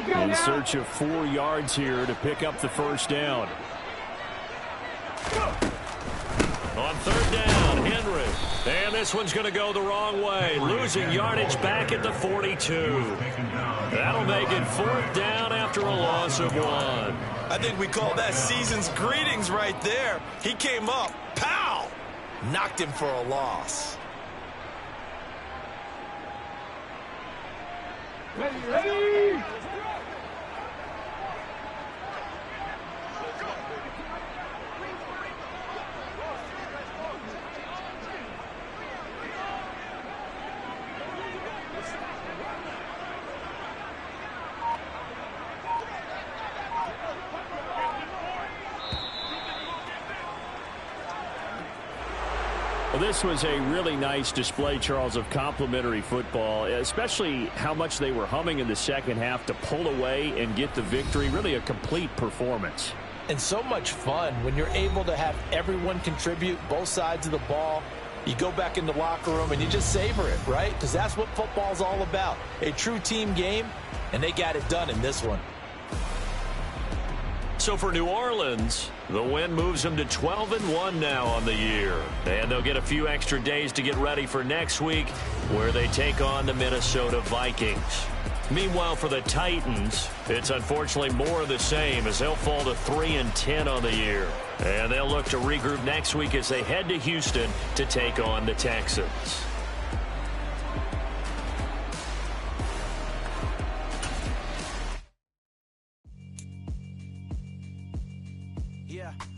In search of 4 yards here to pick up the 1st down. On 3rd down, Henry. And this one's going to go the wrong way. Losing yardage back at the 42. That'll make it 4th down after a loss of 1. I think we call that season's greetings right there. He came up, pow! Knocked him for a loss. Ready! Well, this was a really nice display, Charles, of complimentary football, especially how much they were humming in the 2nd half to pull away and get the victory. Really a complete performance. And so much fun when you're able to have everyone contribute both sides of the ball. You go back in the locker room and you just savor it, right? Because that's what football's all about. A true team game, and they got it done in this one. So for New Orleans, the win moves them to 12-1 now on the year. And they'll get a few extra days to get ready for next week, where they take on the Minnesota Vikings. Meanwhile, for the Titans, it's unfortunately more of the same, as they'll fall to 3-10 on the year. And they'll look to regroup next week as they head to Houston to take on the Texans.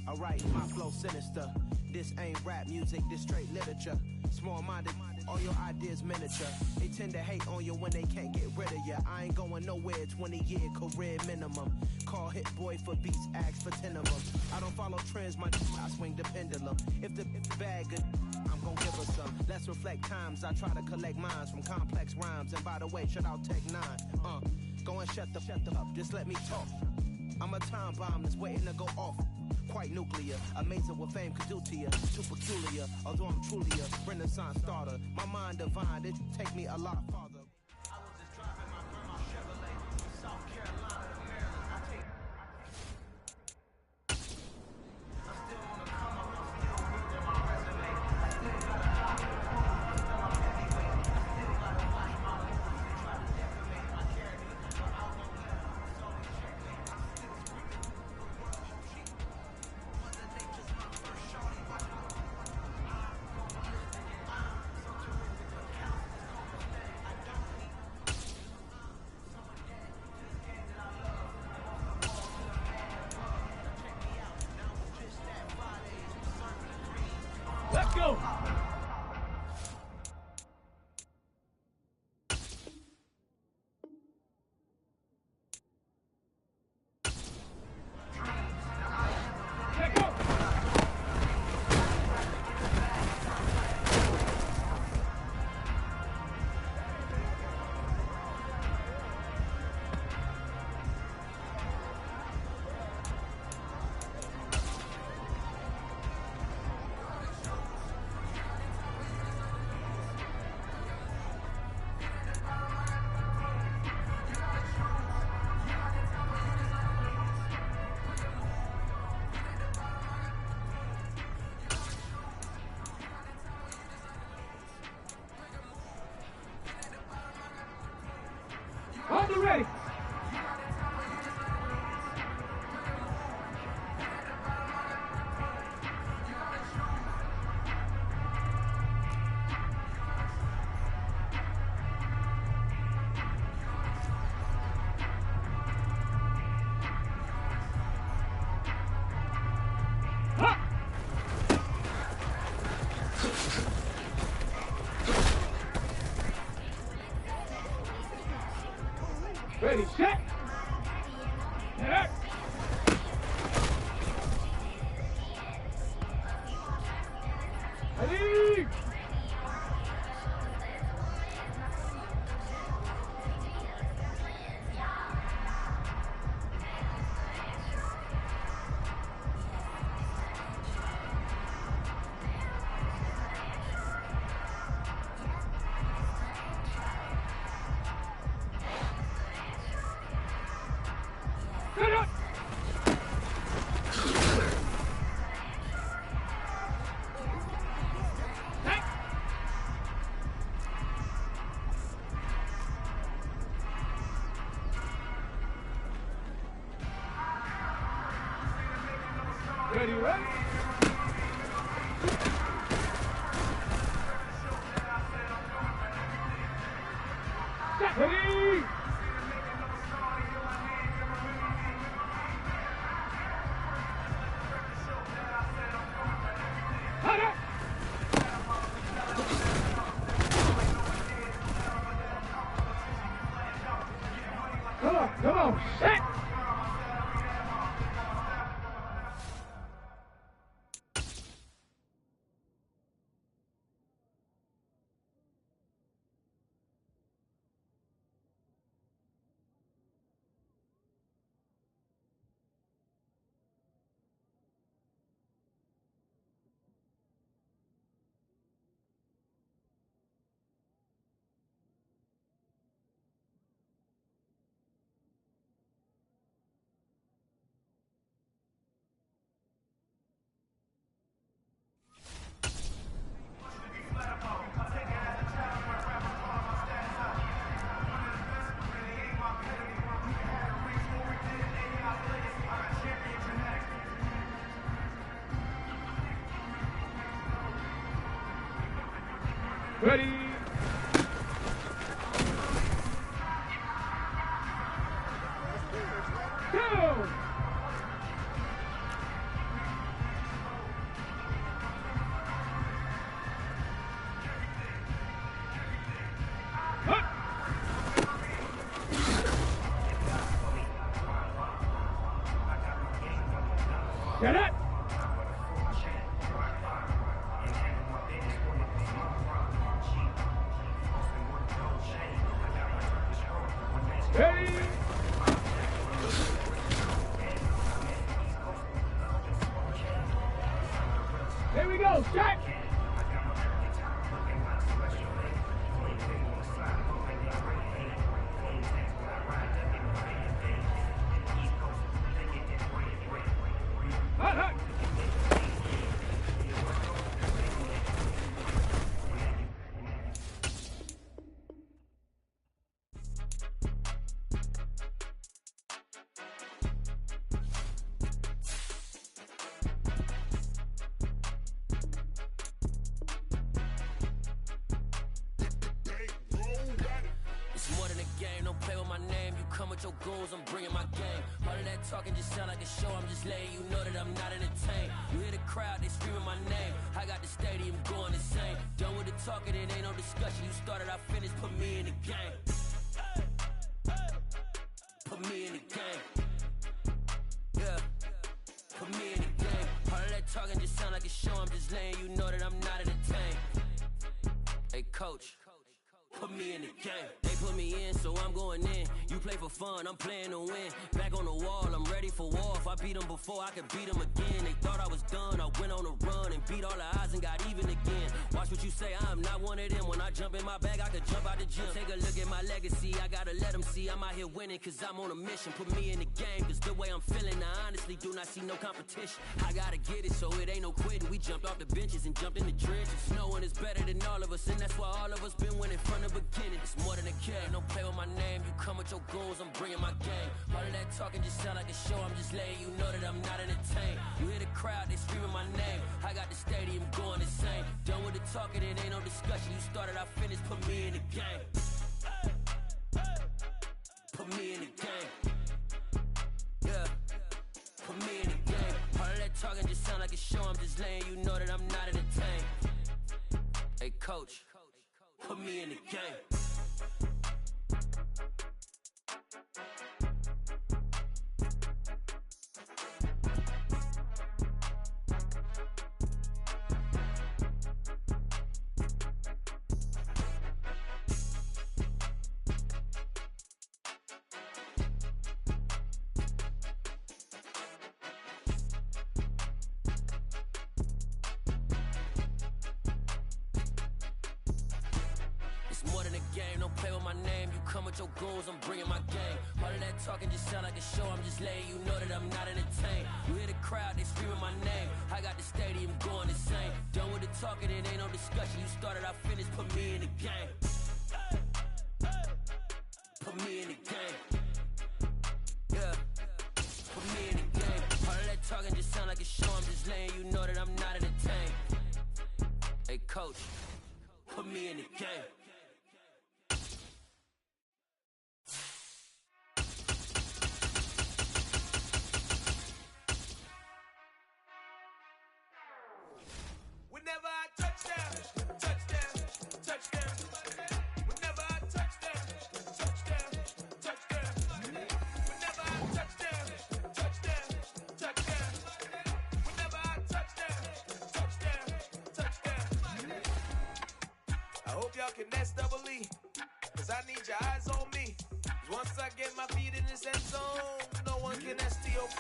Alright, my flow sinister. This ain't rap music, this straight literature. Small-minded, all your ideas miniature. They tend to hate on you when they can't get rid of you. I ain't going nowhere, 20-year career minimum. Call Hit Boy for beats, ask for 10 of them. I don't follow trends, I swing the pendulum. If the bag good, I'm gon' give her some. Let's reflect times, I try to collect minds from complex rhymes. And by the way, shut out Tech 9. Go and shut the up, just let me talk. I'm a time bomb that's waiting to go off. Quite nuclear, amazing what fame could do to you. Too peculiar, although I'm truly a renaissance starter. My mind divine, it take me a lot farther. I was just driving my grandma's Chevrolet, South Carolina to Maryland. I take. I'm still on the come up, I'm still building my resume. I still got a job, still I'm heavyweight. I still gotta watch my language, try to defamate my character. But I won't let them, it's only checkmate. I'm still screaming, the world won't cheat. Mother Nature's my first shorty, watch out. I'm ballistic and I'm so terrific. Accounts is no pathetic, I don't need. Someone dead, this game that I love. From the ball to the man above. Check me out, now it's just that Fridays, surfing the green. Let's go! Double ready. Ready, set. Set. Ready. Set up. Hey. Ready, ready. Set. Ready. Cut it. Come on, set. Ready. Go. Up. Get it. Ready. Here we go, check. Hut, hut. It's more than a game, don't play with my name. You come with your goons, I'm bringing my game. All of that talking just sound like a show, I'm just letting you know that I'm not entertained. You hear the crowd, they screaming my name. I got the stadium going insane. Done with the talking, it ain't no discussion. You started, I finished, put me in the game. Put me in the game. Yeah, put me in the game. All of that talking just sound like a show, I'm just letting you know that I'm not entertained. Hey coach, put me in the game. They put me in, so I'm going in. You play for fun, I'm playing to win. Back on the wall, I'm ready for war. If I beat them before, I could beat them again. They thought I was done, I went on a run and beat all the odds and got even again. Watch what you say, I'm not one of them. When I jump in my bag, I could jump out the gym. Take a look at my legacy, I gotta let them see I'm out here winning, cause I'm on a mission. Put me in the game, cause the way I'm feeling, I honestly do not see no competition. I gotta get it, so it ain't no quitting. We jumped off the benches and jumped in the trenches. No one is better than all of us, and that's why all of us been winning from the beginning. It's more than a game, don't play with my name. You come with your goons, I'm bringing my gang. All of that talking just sound like a show, I'm just letting you know that I'm not entertained. You hear the crowd, they screaming my name. I got the stadium going insane. Done with the talking, it ain't no discussion. You started, I finished, put me in the game. Put me in the game. Yeah. Put me in the game. All of that talking just sound like a show, I'm just letting you know that I'm not entertained. Hey, coach, put me in the game. It's more than a game, don't play with my name. You come with your goons, I'm bringing my game. All of that talking just sound like a show, I'm just letting you know that I'm not entertained. You hear the crowd, they screaming my name. I got the stadium going insane. Done with the talking, it ain't no discussion. You started, I finished, put me in the game. Put me in the game. Yeah. Put me in the game. All of that talking just sound like a show, I'm just letting you know that I'm not entertained. Hey, coach, put me in the game. Whenever I touchdown, touchdown, touchdown. Whenever I touchdown, touchdown, touchdown. Whenever I touchdown, touchdown, touchdown. Whenever I touchdown, touchdown, touchdown. I hope y'all can nest double E, cause I need your eyes on me. Once I get my feet in this end zone, no one can STOP.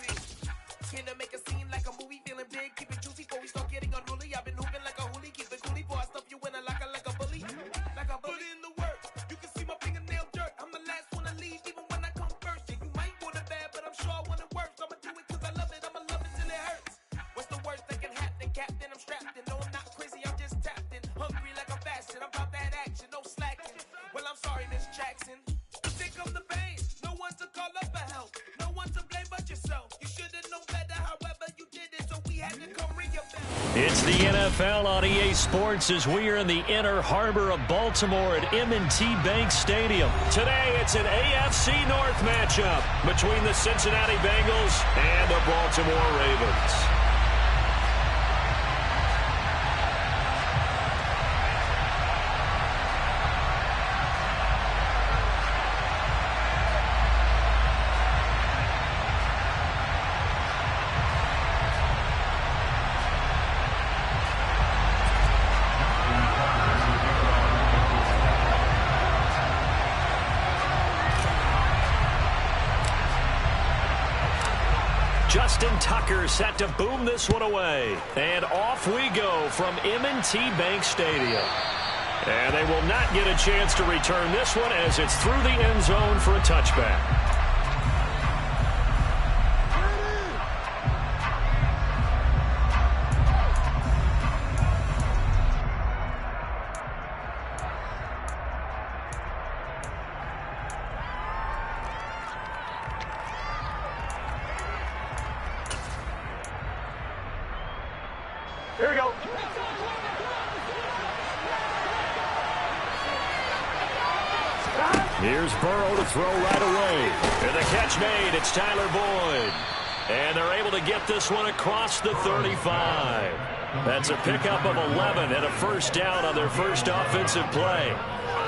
Can I make a scene like a movie, feeling big, keep it juicy before we start getting unruly. I've been hooping like a hoolie, keep it coolie before I stuff you in a locker like a bully. Like a bully. Put in the work, you can see my fingernail dirt. I'm the last one to leave, even when I come first. Yeah, you might want it bad, but I'm sure I want it worse. I'ma do it cause I love it, I'ma love it till it hurts. What's the worst that can happen, Captain? I'm strapped in, no I'm not crazy, I'm just tapped in. Hungry like I'm fasting, I'm about that action, no slacking. Well, I'm sorry, Miss Jackson. Here comes the pain, no one to call up for help. No one to blame but yourself. You should've known better, however you did it, so we had to come ring your bell. It's the NFL on EA Sports as we are in the inner harbor of Baltimore at M&T Bank Stadium. Today, it's an AFC North matchup between the Cincinnati Bengals and the Baltimore Ravens. Justin Tucker set to boom this one away. And off we go from M&T Bank Stadium. And they will not get a chance to return this one as it's through the end zone for a touchback. Here we go. Here's Burrow to throw right away. And the catch made. It's Tyler Boyd. And they're able to get this one across the 35. That's a pickup of 11 and a first down on their first offensive play.